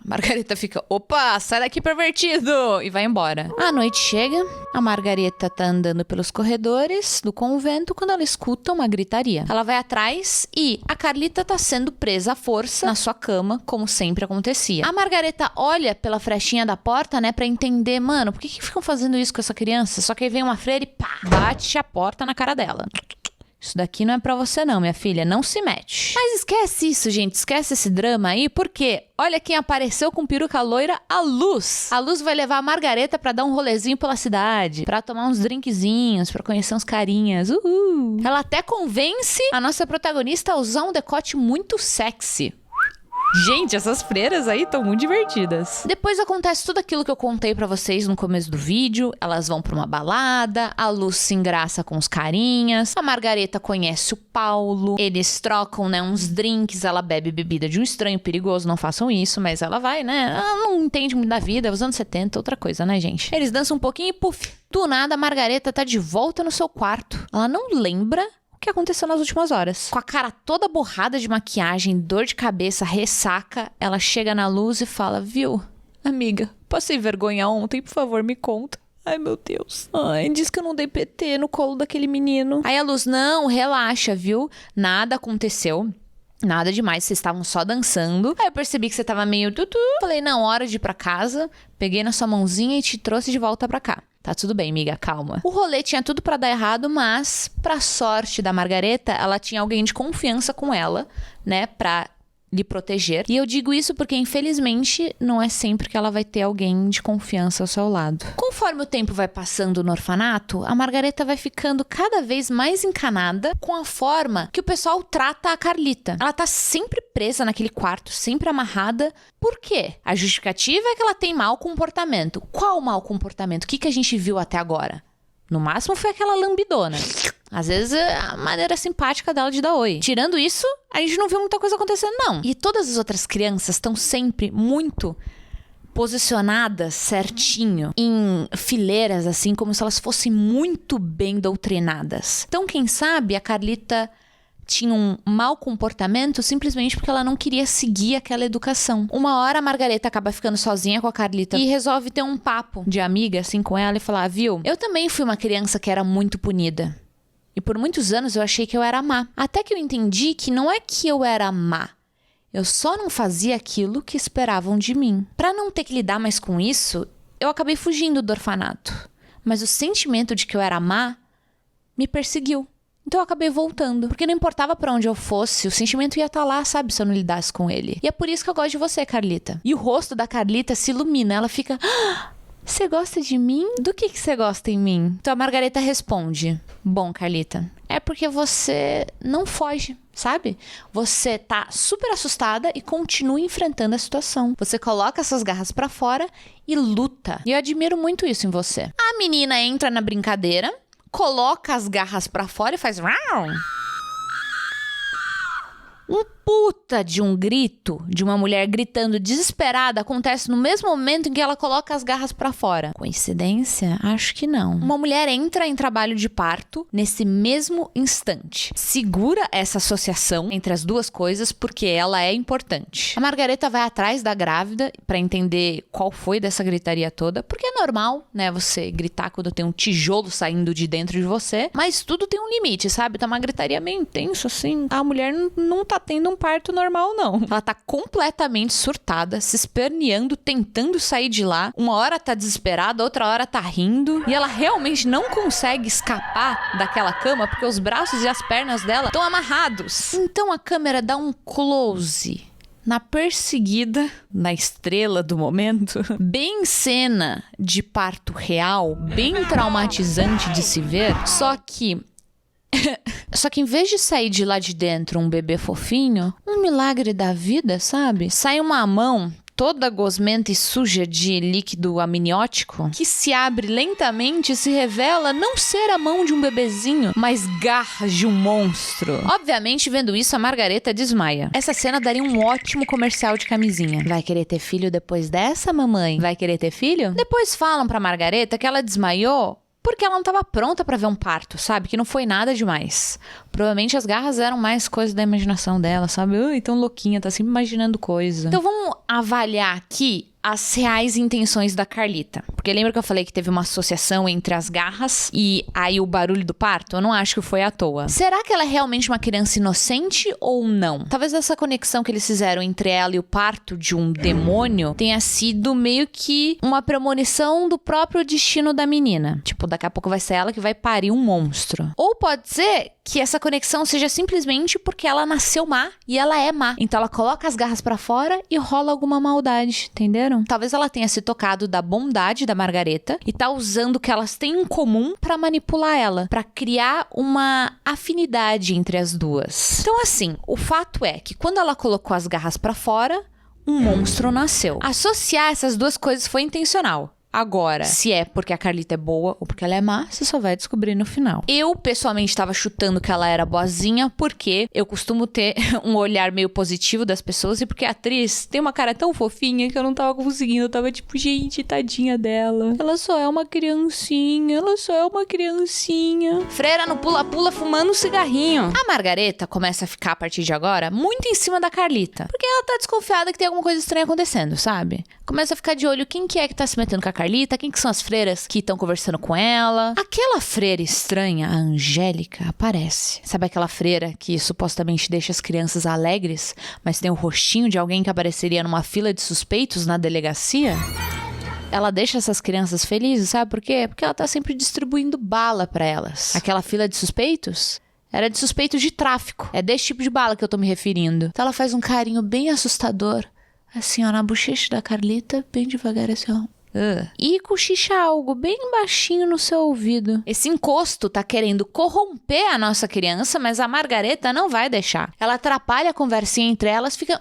A Margareta fica, opa, sai daqui, pervertido! E vai embora. A noite chega, a Margareta tá andando pelos corredores do convento quando ela escuta uma gritaria. Ela vai atrás e a Carlita tá sendo presa à força na sua cama, como sempre acontecia. A Margareta olha pela frechinha da porta, né, pra entender, mano, por que ficam fazendo isso com essa criança? Só que aí vem uma freira e pá, bate a porta na cara dela. Isso daqui não é pra você não, minha filha. Não se mete. Mas esquece isso, gente. Esquece esse drama aí, porque olha quem apareceu com peruca loira, a Luz. A Luz vai levar a Margareta pra dar um rolezinho pela cidade, pra tomar uns drinkzinhos, pra conhecer uns carinhas. Uhul. Ela até convence a nossa protagonista a usar um decote muito sexy. Gente, essas freiras aí estão muito divertidas. Depois acontece tudo aquilo que eu contei pra vocês no começo do vídeo. Elas vão pra uma balada, a Luz se engraça com os carinhas, a Margareta conhece o Paulo, eles trocam, né, uns drinks, ela bebe bebida de um estranho perigoso, não façam isso, mas ela vai, né, ela não entende muito da vida, os anos 70, outra coisa, né, gente? Eles dançam um pouquinho e puf, do nada a Margareta tá de volta no seu quarto. Ela não lembra que aconteceu nas últimas horas. Com a cara toda borrada de maquiagem, dor de cabeça, ressaca, ela chega na Luz e fala, viu, amiga, passei vergonha ontem, por favor, me conta. Ai, meu Deus. Ai, diz que eu não dei PT no colo daquele menino. Aí a Luz, não, relaxa, viu? Nada aconteceu. Nada demais, vocês estavam só dançando. Aí eu percebi que você tava meio tutu. Falei, não, hora de ir pra casa. Peguei na sua mãozinha e te trouxe de volta pra cá. Tá tudo bem, amiga, calma. O rolê tinha tudo pra dar errado, mas, pra sorte da Margareta, ela tinha alguém de confiança com ela, né, pra lhe proteger. E eu digo isso porque, infelizmente, não é sempre que ela vai ter alguém de confiança ao seu lado. Conforme o tempo vai passando no orfanato, a Margareta vai ficando cada vez mais encanada com a forma que o pessoal trata a Carlita. Ela tá sempre presa naquele quarto, sempre amarrada. Por quê? A justificativa é que ela tem mau comportamento. Qual mau comportamento? O que a gente viu até agora? No máximo foi aquela lambidona. Às vezes a maneira simpática dela de dar oi. Tirando isso, a gente não viu muita coisa acontecendo, não. E todas as outras crianças estão sempre muito posicionadas certinho, em fileiras, assim, como se elas fossem muito bem doutrinadas. Então, quem sabe, a Carlita tinha um mau comportamento simplesmente porque ela não queria seguir aquela educação. Uma hora a Margareta acaba ficando sozinha com a Carlita e resolve ter um papo de amiga, assim, com ela e falar, viu, eu também fui uma criança que era muito punida. E por muitos anos eu achei que eu era má. Até que eu entendi que não é que eu era má. Eu só não fazia aquilo que esperavam de mim. Pra não ter que lidar mais com isso, eu acabei fugindo do orfanato. Mas o sentimento de que eu era má me perseguiu. Então eu acabei voltando. Porque não importava pra onde eu fosse, o sentimento ia estar lá, sabe? Se eu não lidasse com ele. E é por isso que eu gosto de você, Carlita. E o rosto da Carlita se ilumina. Ela fica... Você gosta de mim? Do que você gosta em mim? Então a Margareta responde: bom, Carlita, é porque você não foge, sabe? Você tá super assustada e continua enfrentando a situação. Você coloca essas garras pra fora e luta. E eu admiro muito isso em você. A menina entra na brincadeira, coloca as garras pra fora e faz... Um puta de um grito de uma mulher gritando desesperada acontece no mesmo momento em que ela coloca as garras pra fora. Coincidência? Acho que não. Uma mulher entra em trabalho de parto nesse mesmo instante. Segura essa associação entre as duas coisas porque ela é importante. A Margareta vai atrás da grávida pra entender qual foi dessa gritaria toda, porque é normal, né, você gritar quando tem um tijolo saindo de dentro de você, mas tudo tem um limite, sabe? Tá uma gritaria meio intensa, assim. A mulher não tá tendo um parto normal, não. Ela tá completamente surtada, se esperneando, tentando sair de lá. Uma hora tá desesperada, outra hora tá rindo. E ela realmente não consegue escapar daquela cama porque os braços e as pernas dela estão amarrados. Então a câmera dá um close na perseguida, na estrela do momento, bem cena de parto real, bem traumatizante de se ver, só que em vez de sair de lá de dentro um bebê fofinho, um milagre da vida, sabe? Sai uma mão toda gosmenta e suja de líquido amniótico que se abre lentamente e se revela não ser a mão de um bebezinho, mas garras de um monstro. Obviamente, vendo isso, a Margareta desmaia. Essa cena daria um ótimo comercial de camisinha. Vai querer ter filho depois dessa, mamãe? Vai querer ter filho? Depois falam pra Margareta que ela desmaiou porque ela não estava pronta pra ver um parto, sabe? Que não foi nada demais. Provavelmente as garras eram mais coisa da imaginação dela, sabe? Ui, tão louquinha, tá sempre imaginando coisa. Então vamos avaliar aqui as reais intenções da Carlita. Porque lembra que eu falei que teve uma associação entre as garras e aí o barulho do parto? Eu não acho que foi à toa. Será que ela é realmente uma criança inocente ou não? Talvez essa conexão que eles fizeram entre ela e o parto de um demônio tenha sido meio que uma premonição do próprio destino da menina. Tipo, daqui a pouco vai ser ela que vai parir um monstro. Ou pode ser que essa conexão seja simplesmente porque ela nasceu má e ela é má. Então ela coloca as garras pra fora e rola alguma maldade, entenderam? Talvez ela tenha se tocado da bondade da Margareta e tá usando o que elas têm em comum pra manipular ela, pra criar uma afinidade entre as duas. Então assim, o fato é que quando ela colocou as garras pra fora, um monstro nasceu. Associar essas duas coisas foi intencional. Agora, se é porque a Carlita é boa ou porque ela é má, você só vai descobrir no final. Eu, pessoalmente, tava chutando que ela era boazinha porque eu costumo ter um olhar meio positivo das pessoas e porque a atriz tem uma cara tão fofinha que eu não tava conseguindo. Eu tava tipo, gente, tadinha dela. Ela só é uma criancinha, ela só é uma criancinha. Freira no pula-pula fumando um cigarrinho. A Margareta começa a ficar, a partir de agora, muito em cima da Carlita. Porque ela tá desconfiada que tem alguma coisa estranha acontecendo, sabe? Começa a ficar de olho quem que é que tá se metendo com a Carlita, quem que são as freiras que estão conversando com ela. Aquela freira estranha, a Angélica, aparece. Sabe aquela freira que supostamente deixa as crianças alegres, mas tem o rostinho de alguém que apareceria numa fila de suspeitos na delegacia? Ela deixa essas crianças felizes, sabe por quê? Porque ela tá sempre distribuindo bala pra elas. Aquela fila de suspeitos era de suspeitos de tráfico. É desse tipo de bala que eu tô me referindo. Então ela faz um carinho bem assustador, assim, ó, na bochecha da Carlita, bem devagar, assim, ó. E cochicha algo bem baixinho no seu ouvido. Esse encosto tá querendo corromper a nossa criança, mas a Margareta não vai deixar. Ela atrapalha a conversinha entre elas, fica...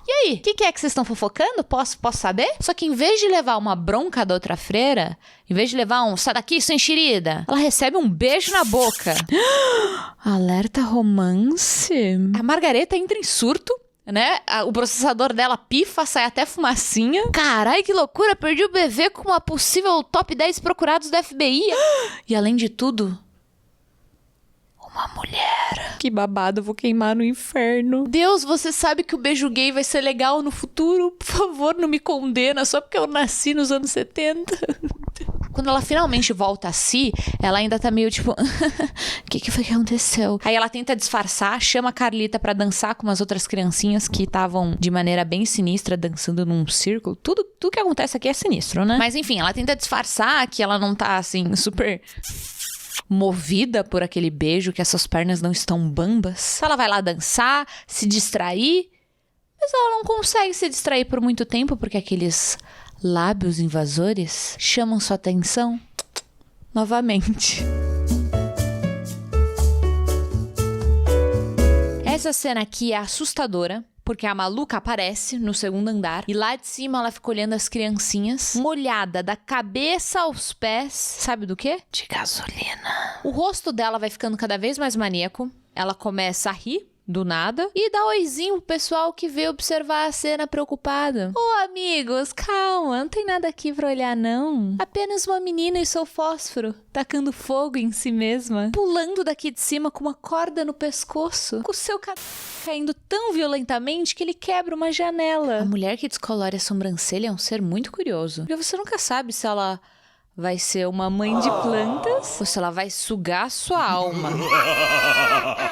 E aí? O que é que vocês estão fofocando? Posso saber? Só que em vez de levar uma bronca da outra freira, em vez de levar um sai daqui, sua enxerida, ela recebe um beijo na boca. Alerta romance. A Margareta entra em surto, né? O processador dela pifa, sai até fumacinha. Carai, que loucura! Perdi o bebê com uma possível top 10 procurados do FBI. E além de tudo, uma mulher. Que babado, vou queimar no inferno. Deus, você sabe que o beijo gay vai ser legal no futuro? Por favor, não me condena só porque eu nasci nos anos 70. Quando ela finalmente volta a si, ela ainda tá meio tipo... O que foi que aconteceu? Aí ela tenta disfarçar, chama a Carlita pra dançar com umas outras criancinhas que estavam de maneira bem sinistra, dançando num círculo. Tudo que acontece aqui é sinistro, né? Mas enfim, ela tenta disfarçar que ela não tá, assim, super... movida por aquele beijo, que essas pernas não estão bambas. Ela vai lá dançar, se distrair, mas ela não consegue se distrair por muito tempo porque aqueles lábios invasores chamam sua atenção novamente. Essa cena aqui é assustadora, porque a maluca aparece no segundo andar e lá de cima ela fica olhando as criancinhas, molhada da cabeça aos pés, sabe do quê? De gasolina. O rosto dela vai ficando cada vez mais maníaco, ela começa a rir do nada e dá oizinho pro pessoal que veio observar a cena preocupada. Ô amigos, calma, não tem nada aqui pra olhar não. Apenas uma menina e seu fósforo, tacando fogo em si mesma, pulando daqui de cima com uma corda no pescoço, com o seu caindo tão violentamente que ele quebra uma janela. A mulher que descolore a sobrancelha é um ser muito curioso, porque você nunca sabe se ela vai ser uma mãe de plantas ou se ela vai sugar sua alma.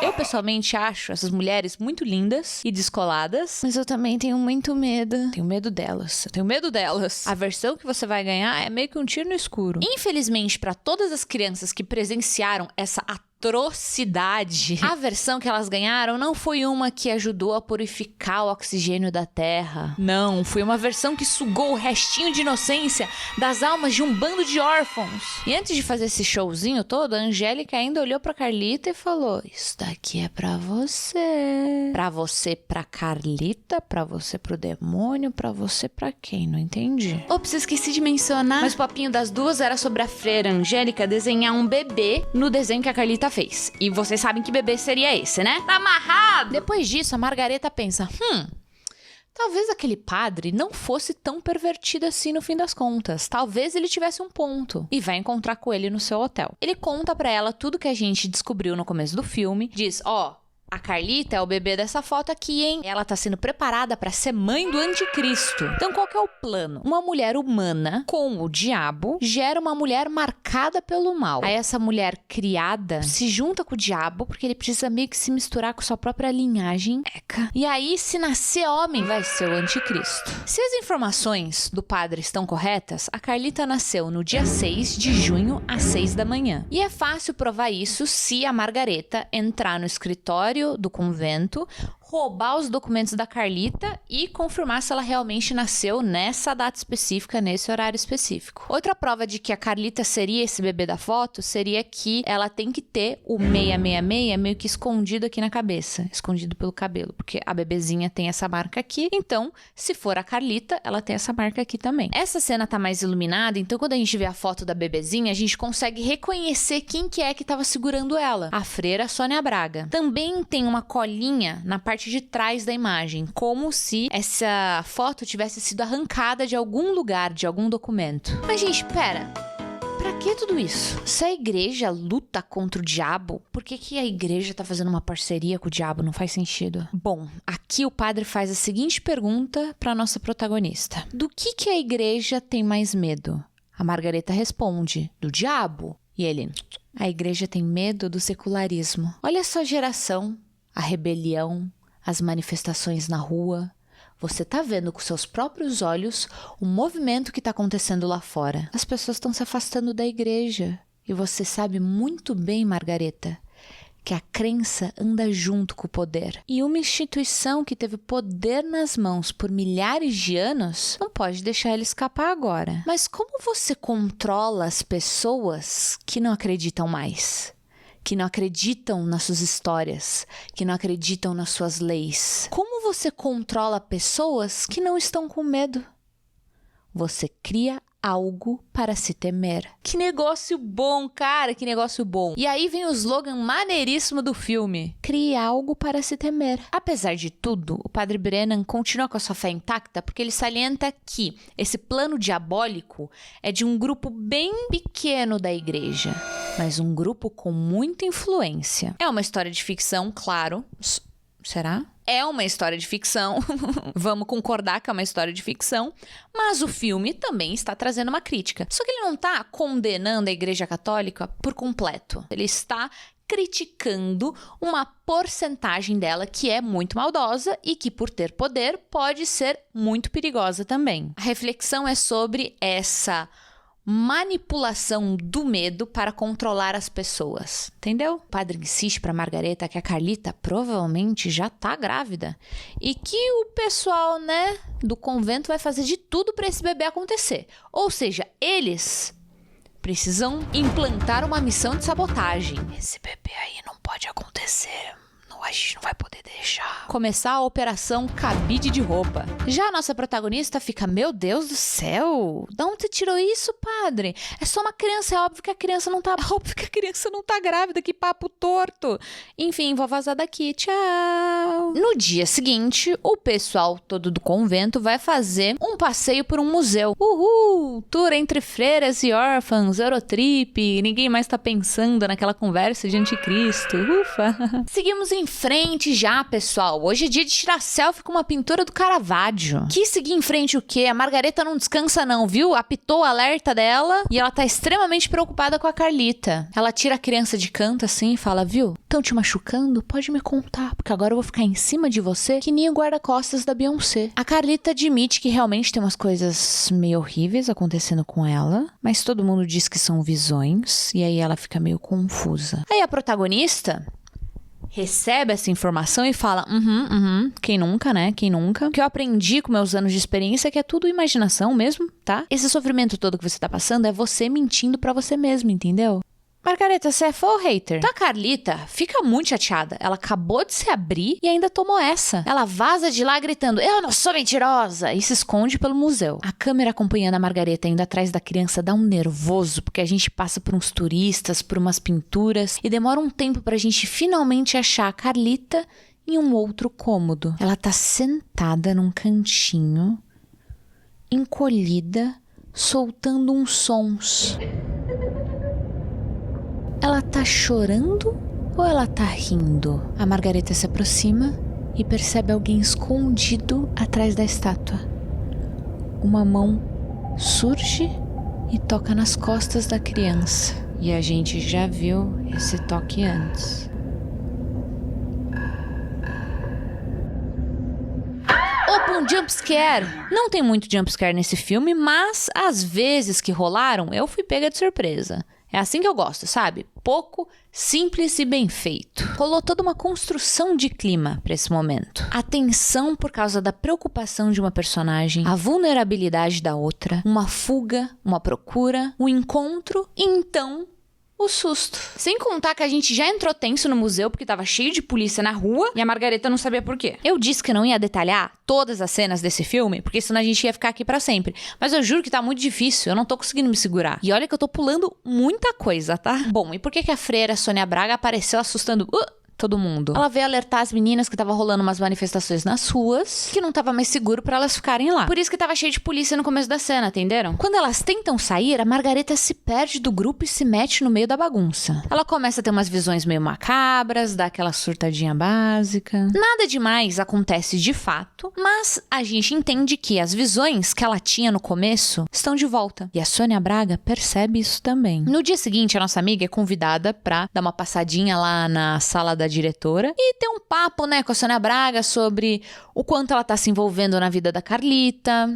Eu, pessoalmente, acho essas mulheres muito lindas e descoladas, mas eu também tenho muito medo. Tenho medo delas. Eu tenho medo delas. A versão que você vai ganhar é meio que um tiro no escuro. Infelizmente, para todas as crianças que presenciaram essa atrocidade, a versão que elas ganharam não foi uma que ajudou a purificar o oxigênio da terra. Não, foi uma versão que sugou o restinho de inocência das almas de um bando de órfãos. E antes de fazer esse showzinho todo, a Angélica ainda olhou pra Carlita e falou: isso daqui é pra você. Pra você, pra Carlita, pra você, pro demônio, pra você, pra quem? Não entendi. Ops, esqueci de mencionar, mas o papinho das duas era sobre a freira Angélica desenhar um bebê no desenho que a Carlita fez. E vocês sabem que bebê seria esse, né? Tá amarrado! Depois disso, a Margareta pensa, talvez aquele padre não fosse tão pervertido assim no fim das contas. Talvez ele tivesse um ponto. E vai encontrar com ele no seu hotel. Ele conta pra ela tudo que a gente descobriu no começo do filme. Diz, a Carlita é o bebê dessa foto aqui, hein? Ela tá sendo preparada pra ser mãe do anticristo. Então, qual que é o plano? Uma mulher humana com o diabo gera uma mulher marcada pelo mal. Aí essa mulher criada se junta com o diabo porque ele precisa meio que se misturar com sua própria linhagem. E aí, se nascer homem, vai ser o anticristo. Se as informações do padre estão corretas, a Carlita nasceu no dia 6 de junho às 6 da manhã. E é fácil provar isso se a Margareta entrar no escritório do convento, roubar os documentos da Carlita e confirmar se ela realmente nasceu nessa data específica, nesse horário específico. Outra prova de que a Carlita seria esse bebê da foto seria que ela tem que ter o 666 meio que escondido aqui na cabeça, escondido pelo cabelo, porque a bebezinha tem essa marca aqui, então, se for a Carlita, ela tem essa marca aqui também. Essa cena tá mais iluminada, então quando a gente vê a foto da bebezinha, a gente consegue reconhecer quem que é que tava segurando ela. A freira Sônia Braga. Também tem uma colinha na parte de trás da imagem, como se essa foto tivesse sido arrancada de algum lugar, de algum documento. Mas, gente, pera. Pra que tudo isso? Se a igreja luta contra o diabo, por que a igreja tá fazendo uma parceria com o diabo? Não faz sentido. Bom, aqui o padre faz a seguinte pergunta pra nossa protagonista. Do que a igreja tem mais medo? A Margareta responde, do diabo. E ele, a igreja tem medo do secularismo. Olha só a geração, a rebelião, as manifestações na rua. Você tá vendo com seus próprios olhos o movimento que tá acontecendo lá fora. As pessoas estão se afastando da igreja. E você sabe muito bem, Margareta, que a crença anda junto com o poder. E uma instituição que teve poder nas mãos por milhares de anos não pode deixar ele escapar agora. Mas como você controla as pessoas que não acreditam mais? Que não acreditam nas suas histórias, que não acreditam nas suas leis. Como você controla pessoas que não estão com medo? Você cria algo para se temer. Que negócio bom, cara, que negócio bom. E aí vem o slogan maneiríssimo do filme. Crie algo para se temer. Apesar de tudo, o Padre Brennan continua com a sua fé intacta porque ele salienta que esse plano diabólico é de um grupo bem pequeno da igreja, mas um grupo com muita influência. É uma história de ficção, claro. Será? É uma história de ficção, vamos concordar que é uma história de ficção, mas o filme também está trazendo uma crítica. Só que ele não está condenando a Igreja Católica por completo. Ele está criticando uma porcentagem dela que é muito maldosa e que, por ter poder, pode ser muito perigosa também. A reflexão é sobre essa manipulação do medo para controlar as pessoas, entendeu? O padre insiste pra Margareta que a Carlita provavelmente já tá grávida e que o pessoal, né, do convento vai fazer de tudo pra esse bebê acontecer. Ou seja, eles precisam implantar uma missão de sabotagem. Esse bebê aí não pode acontecer. A gente não vai poder deixar. Começar a operação cabide de roupa. Já a nossa protagonista fica, meu Deus do céu, de onde você tirou isso, padre? É só uma criança, é óbvio que a criança não tá... É óbvio que a criança não tá grávida, que papo torto. Enfim, vou vazar daqui, tchau. No dia seguinte, o pessoal todo do convento vai fazer um passeio por um museu. Uhul! Tour entre freiras e órfãos, Eurotrip, ninguém mais tá pensando naquela conversa de anticristo. Ufa! Seguimos em frente já, pessoal. Hoje é dia de tirar selfie com uma pintura do Caravaggio. Que seguir em frente o quê? A Margareta não descansa não, viu? Apitou o alerta dela e ela tá extremamente preocupada com a Carlita. Ela tira a criança de canto assim e fala, viu? Tão te machucando? Pode me contar, porque agora eu vou ficar em cima de você que nem o guarda-costas da Beyoncé. A Carlita admite que realmente tem umas coisas meio horríveis acontecendo com ela, mas todo mundo diz que são visões e aí ela fica meio confusa. Aí a protagonista recebe essa informação e fala, quem nunca, né? Quem nunca? O que eu aprendi com meus anos de experiência é que é tudo imaginação mesmo, tá? Esse sofrimento todo que você tá passando é você mentindo pra você mesmo, entendeu? Margareta, você é fã ou hater? Então a Carlita fica muito chateada. Ela acabou de se abrir e ainda tomou essa. Ela vaza de lá gritando, eu não sou mentirosa! E se esconde pelo museu. A câmera acompanhando a Margareta indo atrás da criança dá um nervoso, porque a gente passa por uns turistas, por umas pinturas, e demora um tempo pra gente finalmente achar a Carlita em um outro cômodo. Ela tá sentada num cantinho, encolhida, soltando uns sons. Ela tá chorando ou ela tá rindo? A Margareta se aproxima e percebe alguém escondido atrás da estátua. Uma mão surge e toca nas costas da criança. E a gente já viu esse toque antes. Opa, um jumpscare! Não tem muito jumpscare nesse filme, mas às vezes que rolaram, eu fui pega de surpresa. É assim que eu gosto, sabe? Pouco, simples e bem feito. Rolou toda uma construção de clima pra esse momento. A tensão por causa da preocupação de uma personagem, a vulnerabilidade da outra, uma fuga, uma procura, um encontro e então o susto. Sem contar que a gente já entrou tenso no museu porque tava cheio de polícia na rua e a Margareta não sabia por quê. Eu disse que não ia detalhar todas as cenas desse filme, porque senão a gente ia ficar aqui pra sempre. Mas eu juro que tá muito difícil, eu não tô conseguindo me segurar. E olha que eu tô pulando muita coisa, tá? Bom, e por que a freira Sônia Braga apareceu assustando todo mundo? Ela veio alertar as meninas que tava rolando umas manifestações nas ruas, que não tava mais seguro pra elas ficarem lá. Por isso que tava cheio de polícia no começo da cena, entenderam? Quando elas tentam sair, a Margareta se perde do grupo e se mete no meio da bagunça. Ela começa a ter umas visões meio macabras, dá aquela surtadinha básica. Nada demais acontece de fato, mas a gente entende que as visões que ela tinha no começo estão de volta. E a Sônia Braga percebe isso também. No dia seguinte, a nossa amiga é convidada pra dar uma passadinha lá na sala da diretora e ter um papo, né, com a Sônia Braga sobre o quanto ela tá se envolvendo na vida da Carlita,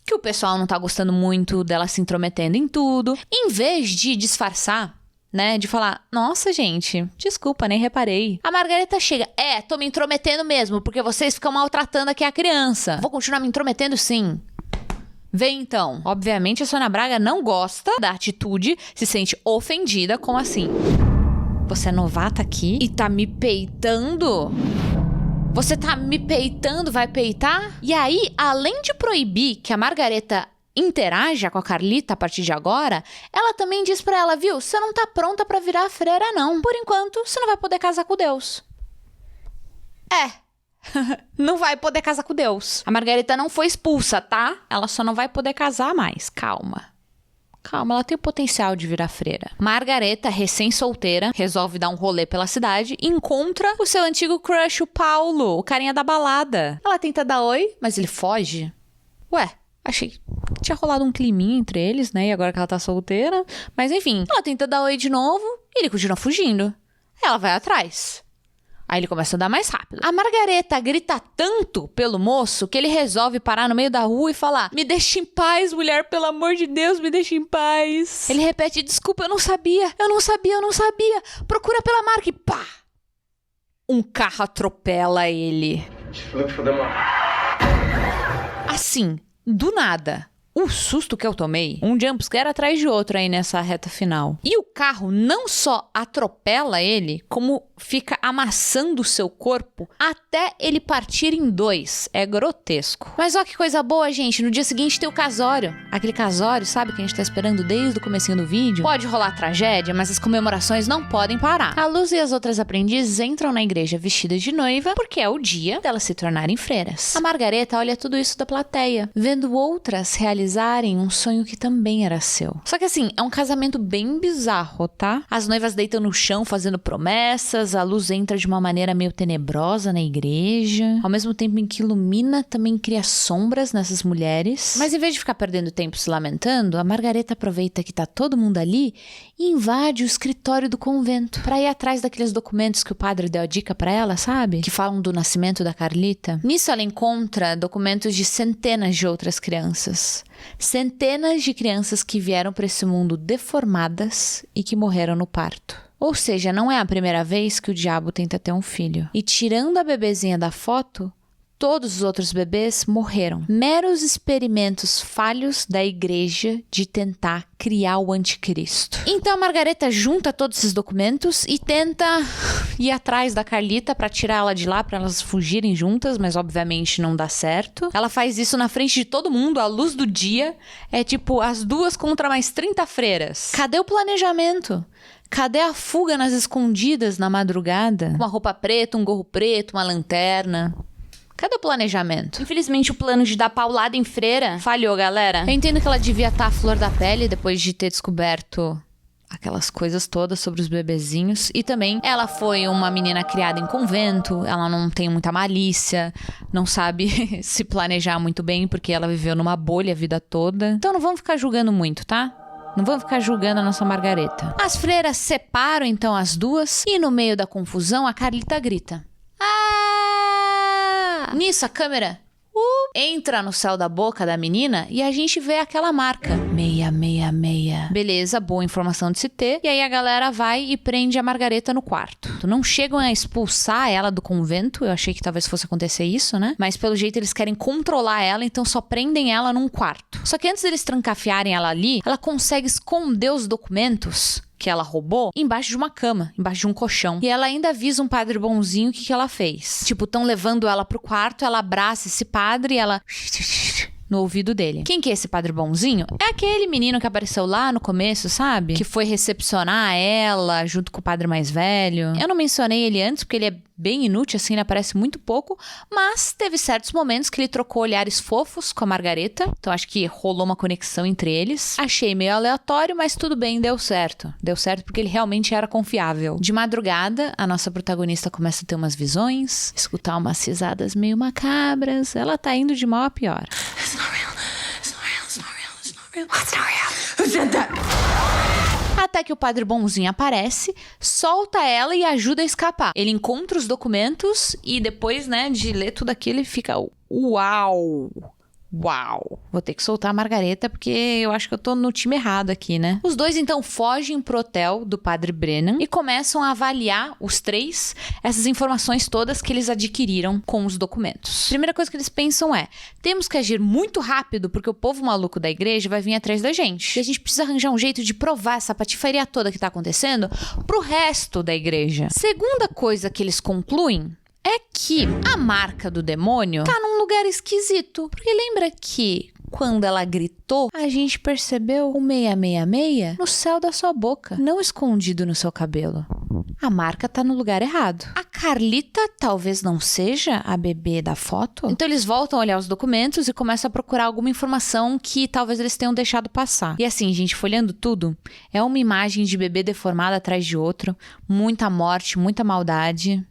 que o pessoal não tá gostando muito dela se intrometendo em tudo. Em vez de disfarçar, né, de falar, nossa, gente, desculpa, nem reparei. A Margareta chega, tô me intrometendo mesmo, porque vocês ficam maltratando aqui a criança. Vou continuar me intrometendo sim. Vem então. Obviamente a Sônia Braga não gosta da atitude, se sente ofendida, como assim? Você é novata aqui e tá me peitando? Você tá me peitando, vai peitar? E aí, além de proibir que a Margareta interaja com a Carlita a partir de agora, ela também diz pra ela, viu, você não tá pronta pra virar a freira não. Por enquanto, você não vai poder casar com Deus. Não vai poder casar com Deus. A Margareta não foi expulsa, tá? Ela só não vai poder casar mais. Calma, ela tem o potencial de virar freira. Margareta, recém-solteira, resolve dar um rolê pela cidade e encontra o seu antigo crush, o Paulo, o carinha da balada. Ela tenta dar oi, mas ele foge. Achei que tinha rolado um climinha entre eles, né? E agora que ela tá solteira. Mas enfim, ela tenta dar oi de novo e ele continua fugindo. Ela vai atrás. Aí ele começa a andar mais rápido. A Margareta grita tanto pelo moço que ele resolve parar no meio da rua e falar: me deixa em paz, mulher, pelo amor de Deus, me deixa em paz. Ele repete: desculpa, eu não sabia. Procura pela marca e pá! Um carro atropela ele. Assim, do nada. O susto que eu tomei, um jumpscare atrás de outro aí nessa reta final. E o carro não só atropela ele, como fica amassando o seu corpo até ele partir em 2. É grotesco. Mas ó que coisa boa, gente. No dia seguinte tem o casório. Aquele casório, sabe, que a gente tá esperando desde o comecinho do vídeo. Pode rolar tragédia, mas as comemorações não podem parar. A Luz e as outras aprendizes entram na igreja vestidas de noiva, porque é o dia delas se tornarem freiras. A Margareta olha tudo isso da plateia, vendo outras realizarem um sonho que também era seu. Só que assim, é um casamento bem bizarro, tá? As noivas deitam no chão fazendo promessas, a luz entra de uma maneira meio tenebrosa na igreja. Ao mesmo tempo em que ilumina, também cria sombras nessas mulheres. Mas em vez de ficar perdendo tempo se lamentando, a Margareta aproveita que tá todo mundo ali e invade o escritório do convento pra ir atrás daqueles documentos que o padre deu a dica pra ela, sabe? Que falam do nascimento da Carlita. Nisso ela encontra documentos de centenas de outras crianças. Centenas de crianças que vieram para esse mundo deformadas e que morreram no parto. Ou seja, não é a primeira vez que o diabo tenta ter um filho. E tirando a bebezinha da foto, todos os outros bebês morreram. Meros experimentos falhos da igreja de tentar criar o anticristo. Então a Margareta junta todos esses documentos e tenta ir atrás da Carlita pra tirar ela de lá, pra elas fugirem juntas, mas obviamente não dá certo. Ela faz isso na frente de todo mundo, à luz do dia. É tipo as duas contra mais 30 freiras. Cadê o planejamento? Cadê a fuga nas escondidas na madrugada? Uma roupa preta, um gorro preto, uma lanterna. Cadê o planejamento? Infelizmente, o plano de dar paulada em freira falhou, galera. Eu entendo que ela devia estar à flor da pele depois de ter descoberto aquelas coisas todas sobre os bebezinhos. E também, ela foi uma menina criada em convento, ela não tem muita malícia, não sabe se planejar muito bem, porque ela viveu numa bolha a vida toda. Então não vamos ficar julgando muito, tá? Não vamos ficar julgando a nossa Margareta. As freiras separam então as duas e no meio da confusão a Carlita grita: ah! Nisso a câmera entra no céu da boca da menina e a gente vê aquela marca 666. Beleza, boa informação de se ter. E aí a galera vai e prende a Margareta no quarto. Não chegam a expulsar ela do convento. Eu achei que talvez fosse acontecer isso, né? Mas pelo jeito eles querem controlar ela, então só prendem ela num quarto. Só que antes deles trancafiarem ela ali, ela consegue esconder os documentos que ela roubou embaixo de uma cama, embaixo de um colchão. E ela ainda avisa um padre bonzinho o que ela fez. Tipo, estão levando ela pro quarto, ela abraça esse padre e ela no ouvido dele. Quem que é esse padre bonzinho? É aquele menino que apareceu lá no começo, sabe? Que foi recepcionar ela junto com o padre mais velho. Eu não mencionei ele antes porque ele é bem inútil, assim, ele aparece muito pouco, mas teve certos momentos que ele trocou olhares fofos com a Margareta, então acho que rolou uma conexão entre eles. Achei meio aleatório, mas tudo bem, deu certo. Deu certo porque ele realmente era confiável. De madrugada, a nossa protagonista começa a ter umas visões, escutar umas risadas meio macabras, ela tá indo de mal a pior. It's not real. It's not real. It's not real. It's not real. It's not real. Who said that? Até que o padre bonzinho aparece, solta ela e ajuda a escapar. Ele encontra os documentos e depois, né, de ler tudo aquilo, ele fica uau! Uau! Vou ter que soltar a Margareta porque eu acho que eu tô no time errado aqui, né? Os dois então fogem pro hotel do padre Brennan e começam a avaliar, os três, essas informações todas que eles adquiriram com os documentos. A primeira coisa que eles pensam é: temos que agir muito rápido porque o povo maluco da igreja vai vir atrás da gente. E a gente precisa arranjar um jeito de provar essa patifaria toda que tá acontecendo pro resto da igreja. Segunda coisa que eles concluem é que a marca do demônio tá num lugar esquisito. Porque lembra que quando ela gritou, a gente percebeu o 666 no céu da sua boca, não escondido no seu cabelo. A marca tá no lugar errado. A Carlita talvez não seja a bebê da foto. Então eles voltam a olhar os documentos e começam a procurar alguma informação que talvez eles tenham deixado passar. E assim, gente, folhando tudo, é uma imagem de bebê deformado atrás de outro, muita morte, muita maldade.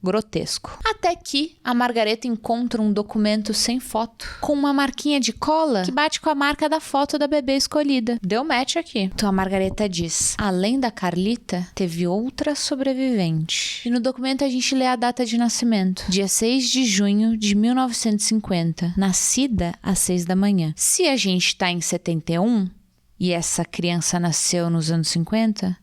grotesco. Até que a Margareta encontra um documento sem foto, com uma marquinha de cola que bate com a marca da foto da bebê escolhida. Deu match aqui. Então a Margareta diz: além da Carlita, teve outra sobrevivente. E no documento a gente lê a data de nascimento. Dia 6 de junho de 1950. Nascida às 6 da manhã. Se a gente tá em 71 e essa criança nasceu nos anos 50,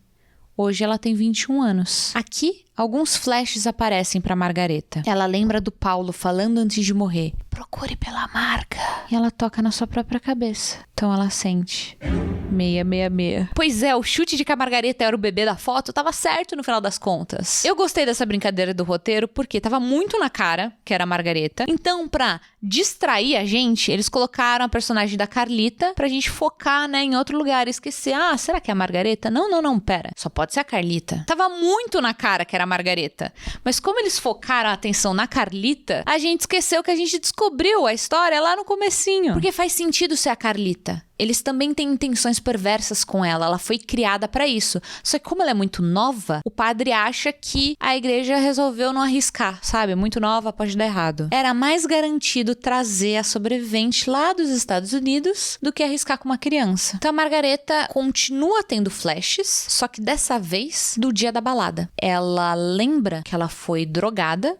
hoje ela tem 21 anos. Aqui, alguns flashes aparecem para Margareta. Ela lembra do Paulo falando antes de morrer: procure pela marca. E ela toca na sua própria cabeça. Então ela sente 666. Pois é, o chute de que a Margareta era o bebê da foto tava certo no final das contas. Eu gostei dessa brincadeira do roteiro porque tava muito na cara que era a Margareta. Então, pra distrair a gente, eles colocaram a personagem da Carlita pra gente focar, né, em outro lugar e esquecer. Ah, será que é a Margareta? Não, pera. Só pode ser a Carlita. Tava muito na cara que era a Margareta. Mas como eles focaram a atenção na Carlita, a gente esqueceu que a gente descobriu a história lá no comecinho. Porque faz sentido ser a Carlita. Eles também têm intenções perversas com ela. Ela foi criada pra isso. Só que como ela é muito nova, o padre acha que a igreja resolveu não arriscar, sabe? Muito nova, pode dar errado. Era mais garantido trazer a sobrevivente lá dos Estados Unidos do que arriscar com uma criança. Então a Margareta continua tendo flashes, só que dessa vez do dia da balada. Ela lembra que ela foi drogada,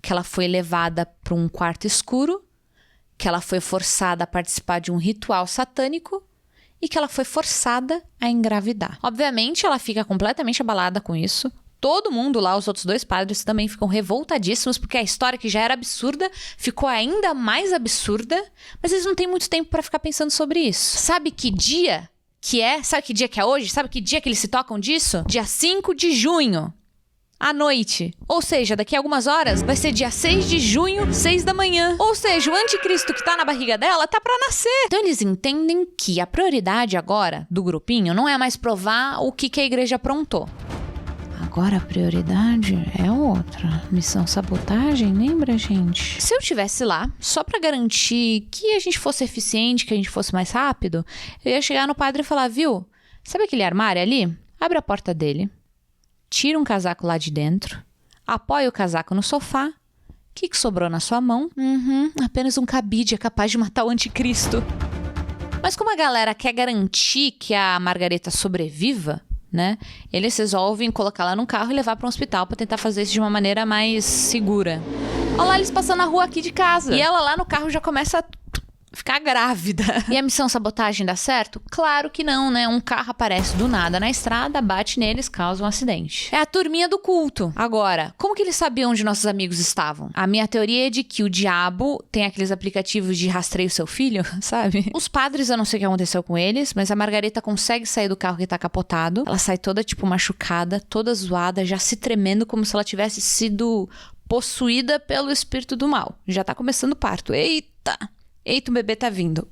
que ela foi levada pra um quarto escuro, que ela foi forçada a participar de um ritual satânico e que ela foi forçada a engravidar. Obviamente, ela fica completamente abalada com isso. Todo mundo lá, os outros dois padres, também ficam revoltadíssimos porque a história, que já era absurda, ficou ainda mais absurda, mas eles não têm muito tempo para ficar pensando sobre isso. Sabe que dia que é? Sabe que dia que é hoje? Sabe que dia que eles se tocam disso? Dia 5 de junho. À noite. Ou seja, daqui a algumas horas vai ser dia 6 de junho, 6 da manhã. Ou seja, o anticristo que tá na barriga dela tá pra nascer. Então eles entendem que a prioridade agora do grupinho não é mais provar o que a igreja aprontou. Agora a prioridade é outra. Missão sabotagem, lembra, gente? Se eu estivesse lá, só pra garantir que a gente fosse eficiente, que a gente fosse mais rápido, eu ia chegar no padre e falar: viu, sabe aquele armário ali? Abre a porta dele. Tira um casaco lá de dentro, apoia o casaco no sofá. O que sobrou na sua mão? Apenas um cabide é capaz de matar o anticristo. Mas como a galera quer garantir que a Margareta sobreviva, né? Eles resolvem colocá-la num carro e levar para um hospital para tentar fazer isso de uma maneira mais segura. Olha lá eles passando na rua aqui de casa. E ela lá no carro já começa a ficar grávida. E a missão sabotagem dá certo? Claro que não, né? Um carro aparece do nada na estrada, bate neles, causa um acidente. É a turminha do culto. Agora, como que eles sabiam onde nossos amigos estavam? A minha teoria é de que o diabo tem aqueles aplicativos de rastreio seu filho, sabe? Os padres, eu não sei o que aconteceu com eles, mas a Margareta consegue sair do carro que tá capotado. Ela sai toda, tipo, machucada, toda zoada, já se tremendo como se ela tivesse sido possuída pelo espírito do mal. Já tá começando o parto. Eita! Eita, o bebê tá vindo.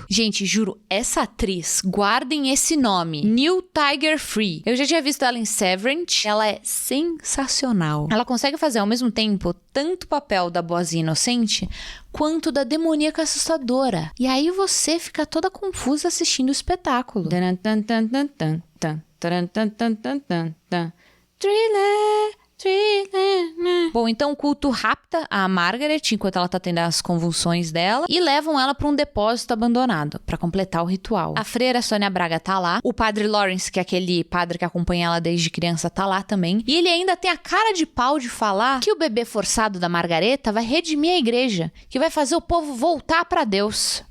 Gente, juro, essa atriz, guardem esse nome, New Tiger Free. Eu já tinha visto ela em Severance. Ela é sensacional. Ela consegue fazer ao mesmo tempo tanto o papel da boazinha inocente quanto da demoníaca assustadora. E aí você fica toda confusa assistindo o espetáculo. Thriller. Bom, então o culto rapta a Margaret enquanto ela tá tendo as convulsões dela e levam ela pra um depósito abandonado pra completar o ritual. A freira Sônia Braga tá lá, o padre Lawrence, que é aquele padre que acompanha ela desde criança, tá lá também, e ele ainda tem a cara de pau de falar que o bebê forçado da Margareta vai redimir a igreja, que vai fazer o povo voltar pra Deus.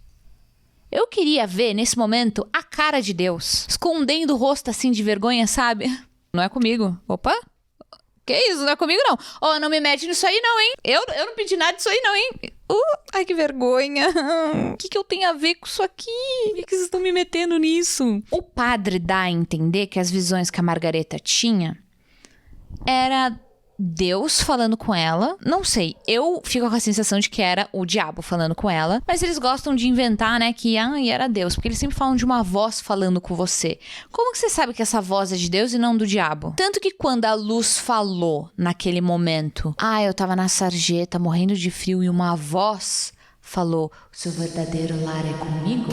Eu queria ver, nesse momento, a cara de Deus, escondendo o rosto assim de vergonha, sabe? Não é comigo. Opa! Que isso? Não é comigo, não. Oh, não me mete nisso aí, não, hein? Eu não pedi nada disso aí, não, hein? Ai, que vergonha. O que eu tenho a ver com isso aqui? Por que vocês estão me metendo nisso? O padre dá a entender que as visões que a Margareta tinha era Deus falando com ela. Não sei, eu fico com a sensação de que era o diabo falando com ela. Mas eles gostam de inventar, né, que era Deus. Porque eles sempre falam de uma voz falando com você. Como que você sabe que essa voz é de Deus e não do diabo? Tanto que quando a Luz falou naquele momento, eu tava na sarjeta morrendo de frio e uma voz falou: o seu verdadeiro lar é comigo?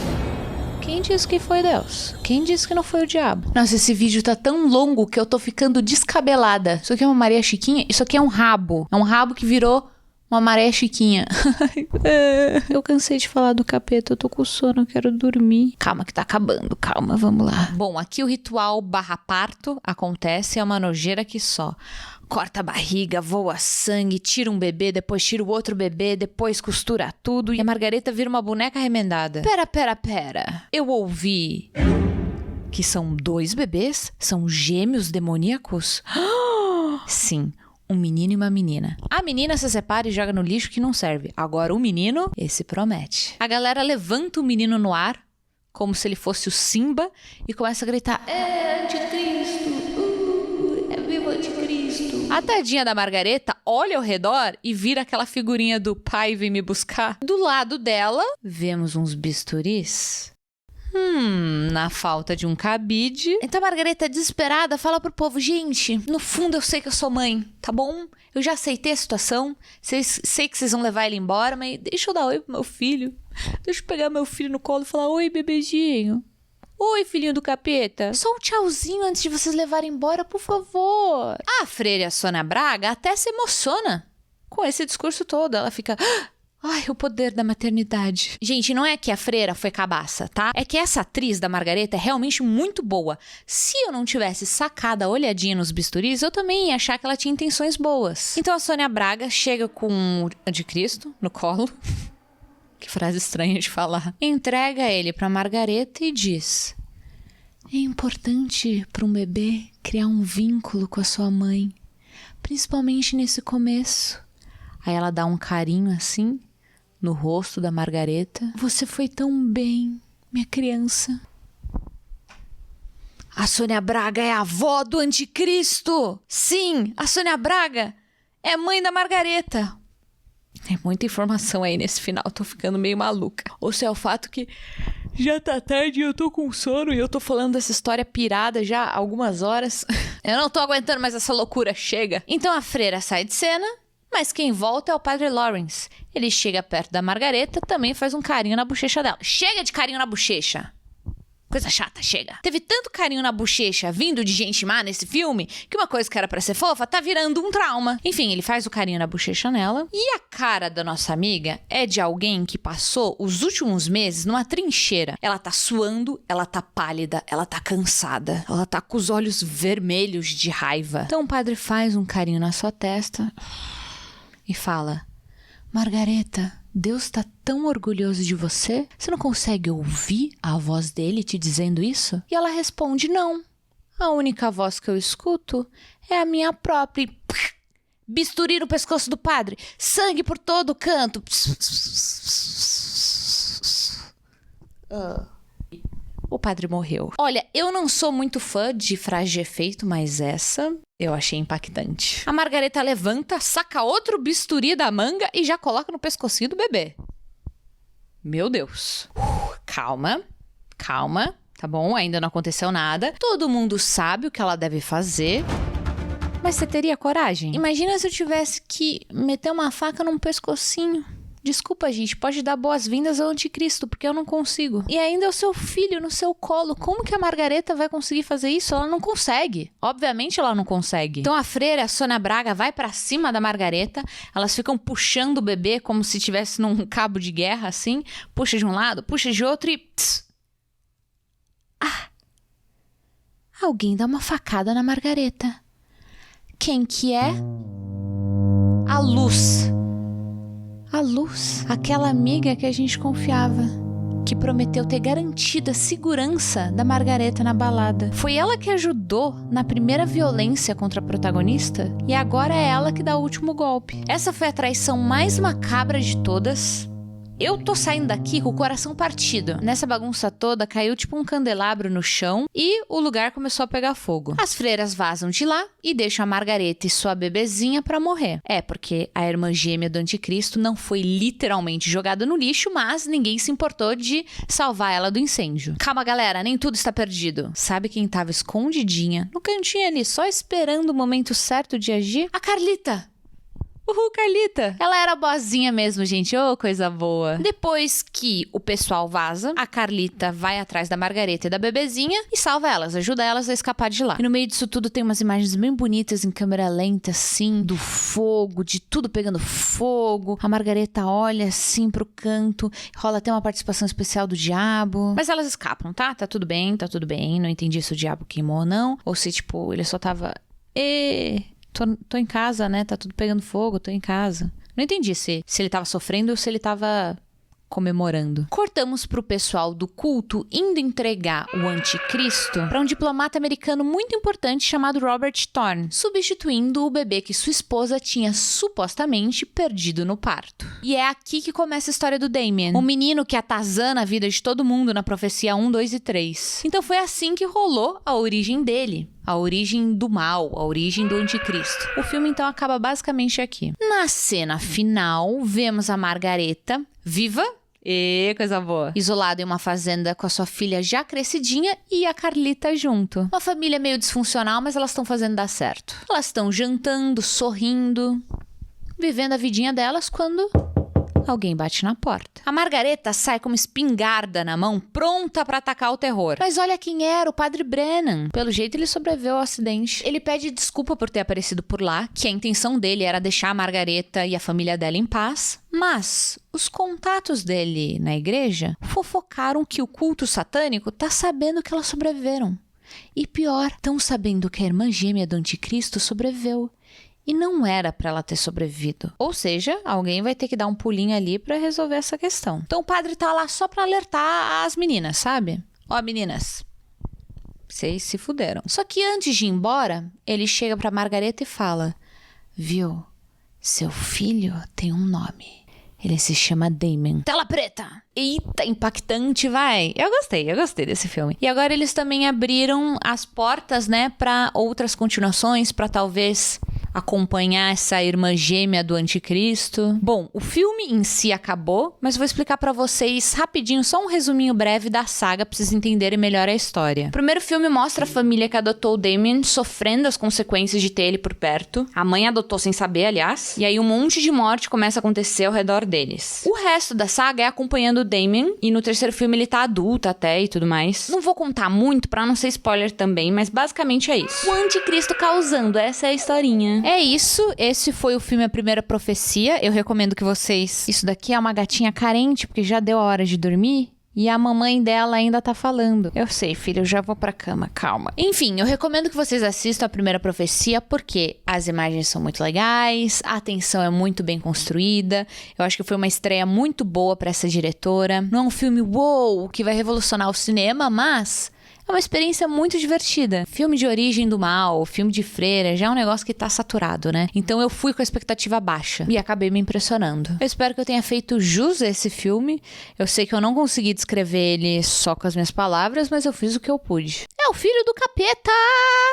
Quem disse que foi Deus? Quem disse que não foi o diabo? Nossa, esse vídeo tá tão longo que eu tô ficando descabelada. Isso aqui é uma Maria Chiquinha? Isso aqui é um rabo. É um rabo que virou uma Maria Chiquinha. Eu cansei de falar do capeta, eu tô com sono, eu quero dormir. Calma que tá acabando, calma, vamos lá. Bom, aqui o ritual /parto acontece, é uma nojeira que só. Corta a barriga, voa sangue, tira um bebê, depois tira o outro bebê, depois costura tudo e a Margareta vira uma boneca remendada. Pera. Eu ouvi que são 2 bebês? São gêmeos demoníacos? Sim. Um menino e uma menina. A menina se separa e joga no lixo que não serve. Agora o menino, esse promete. A galera levanta o menino no ar, como se ele fosse o Simba, e começa a gritar: é anticristo! É viva o anticristo! A tadinha da Margareta olha ao redor e vira aquela figurinha do pai vem me buscar. Do lado dela, vemos uns bisturis. Na falta de um cabide. Então a Margareta, desesperada, fala pro povo: gente, no fundo eu sei que eu sou mãe, tá bom? Eu já aceitei a situação, sei que vocês vão levar ele embora, mas deixa eu dar oi pro meu filho. Deixa eu pegar meu filho no colo e falar: oi, bebezinho. Oi, filhinho do capeta. Só um tchauzinho antes de vocês levarem embora, por favor. A freira Sônia Braga até se emociona com esse discurso todo. Ela fica: ai, o poder da maternidade. Gente, não é que a freira foi cabaça, tá? É que essa atriz da Margareta é realmente muito boa. Se eu não tivesse sacado a olhadinha nos bisturis, eu também ia achar que ela tinha intenções boas. Então a Sônia Braga chega com o anticristo no colo. Que frase estranha de falar. Entrega ele pra Margareta e diz: é importante para um bebê criar um vínculo com a sua mãe. Principalmente nesse começo. Aí ela dá um carinho assim no rosto da Margareta. Você foi tão bem, minha criança. A Sônia Braga é a avó do anticristo. Sim, a Sônia Braga é mãe da Margareta. Tem muita informação aí nesse final, tô ficando meio maluca. Ou se é o fato que já tá tarde e eu tô com sono e eu tô falando dessa história pirada já há algumas horas. Eu não tô aguentando mais essa loucura, chega. Então a freira sai de cena, mas quem volta é o padre Lawrence. Ele chega perto da Margareta, também faz um carinho na bochecha dela. Chega de carinho na bochecha! Coisa chata, chega. Teve tanto carinho na bochecha vindo de gente má nesse filme, que uma coisa que era pra ser fofa tá virando um trauma. Enfim, ele faz o carinho na bochecha nela. E a cara da nossa amiga é de alguém que passou os últimos meses numa trincheira. Ela tá suando, ela tá pálida, ela tá cansada. Ela tá com os olhos vermelhos de raiva. Então o padre faz um carinho na sua testa e fala: Margareta, Deus tá tão orgulhoso de você? Você não consegue ouvir a voz dele te dizendo isso? E ela responde: não. A única voz que eu escuto é a minha própria. Bisturi no pescoço do padre. Sangue por todo canto. O padre morreu. Olha, eu não sou muito fã de frase de efeito, mas essa eu achei impactante. A Margareta levanta, saca outro bisturi da manga e já coloca no pescocinho do bebê. Meu Deus. Calma, tá bom? Ainda não aconteceu nada. Todo mundo sabe o que ela deve fazer. Mas você teria coragem? Imagina se eu tivesse que meter uma faca num pescocinho. Desculpa, gente, pode dar boas-vindas ao anticristo, porque eu não consigo. E ainda é o seu filho no seu colo. Como que a Margareta vai conseguir fazer isso? Ela não consegue. Obviamente ela não consegue. Então a freira, a Sônia Braga, vai pra cima da Margareta. Elas ficam puxando o bebê como se estivesse num cabo de guerra, assim. Puxa de um lado, puxa de outro e... Pss. Alguém dá uma facada na Margareta. Quem que é? A Luz. A Luz, aquela amiga que a gente confiava, que prometeu ter garantido a segurança da Margareta na balada. Foi ela que ajudou na primeira violência contra a protagonista e agora é ela que dá o último golpe. Essa foi a traição mais macabra de todas. Eu tô saindo daqui com o coração partido. Nessa bagunça toda, caiu tipo um candelabro no chão e o lugar começou a pegar fogo. As freiras vazam de lá e deixam a Margareta e sua bebezinha pra morrer. É, porque a irmã gêmea do anticristo não foi literalmente jogada no lixo, mas ninguém se importou de salvar ela do incêndio. Calma, galera, nem tudo está perdido. Sabe quem tava escondidinha, no cantinho ali, só esperando o momento certo de agir? A Carlita! Uhul, Carlita. Ela era boazinha mesmo, gente. Ô, coisa boa. Depois que o pessoal vaza, a Carlita vai atrás da Margareta e da bebezinha e salva elas, ajuda elas a escapar de lá. E no meio disso tudo tem umas imagens bem bonitas em câmera lenta, assim, do fogo, de tudo pegando fogo. A Margareta olha assim pro canto, rola até uma participação especial do diabo. Mas elas escapam, tá? Tá tudo bem, tá tudo bem. Não entendi se o diabo queimou ou não. Ou se, tipo, ele só tava... Tô em casa, né? Tá tudo pegando fogo, tô em casa. Não entendi se ele tava sofrendo ou se ele tava comemorando. Cortamos pro pessoal do culto indo entregar o anticristo para um diplomata americano muito importante chamado Robert Thorne, substituindo o bebê que sua esposa tinha supostamente perdido no parto. E é aqui que começa a história do Damien, o menino que atazana a vida de todo mundo na profecia 1, 2 e 3. Então foi assim que rolou a origem dele. A origem do mal, a origem do anticristo. O filme então acaba basicamente aqui. Na cena final, vemos a Margareta viva, coisa boa, isolada em uma fazenda com a sua filha já crescidinha e a Carlita junto. Uma família meio disfuncional, mas elas estão fazendo dar certo. Elas estão jantando, sorrindo, vivendo a vidinha delas quando... alguém bate na porta. A Margareta sai com uma espingarda na mão, pronta pra atacar o terror. Mas olha quem era, o Padre Brennan. Pelo jeito ele sobreviveu ao acidente. Ele pede desculpa por ter aparecido por lá, que a intenção dele era deixar a Margareta e a família dela em paz. Mas os contatos dele na igreja fofocaram que o culto satânico tá sabendo que elas sobreviveram. E pior, estão sabendo que a irmã gêmea do anticristo sobreviveu. E não era pra ela ter sobrevivido. Ou seja, alguém vai ter que dar um pulinho ali pra resolver essa questão. Então o padre tá lá só pra alertar as meninas, sabe? Ó, meninas, vocês se fuderam. Só que antes de ir embora, ele chega pra Margareta e fala: viu, seu filho tem um nome. Ele se chama Damien. Tela preta! Eita, impactante, vai! Eu gostei desse filme. E agora eles também abriram as portas, né, pra outras continuações, pra talvez acompanhar essa irmã gêmea do anticristo. Bom, o filme em si acabou, mas vou explicar pra vocês rapidinho, só um resuminho breve da saga pra vocês entenderem melhor a história. O primeiro filme mostra a família que adotou o Damien sofrendo as consequências de ter ele por perto. A mãe adotou sem saber, aliás. E aí um monte de morte começa a acontecer ao redor deles. O resto da saga é acompanhando o Damien, e no terceiro filme ele tá adulto até e tudo mais. Não vou contar muito pra não ser spoiler também, mas basicamente é isso. O anticristo causando, essa é a historinha. É isso, esse foi o filme A Primeira Profecia. Eu recomendo que vocês... Isso daqui é uma gatinha carente, porque já deu a hora de dormir. E a mamãe dela ainda tá falando. Eu sei, filha, eu já vou pra cama, calma. Enfim, eu recomendo que vocês assistam A Primeira Profecia, porque as imagens são muito legais, a atenção é muito bem construída. Eu acho que foi uma estreia muito boa pra essa diretora. Não é um filme uou, que vai revolucionar o cinema, mas... é uma experiência muito divertida. Filme de origem do mal, filme de freira, já é um negócio que tá saturado, né? Então eu fui com a expectativa baixa e acabei me impressionando. Eu espero que eu tenha feito jus a esse filme. Eu sei que eu não consegui descrever ele só com as minhas palavras, mas eu fiz o que eu pude. É o filho do capeta!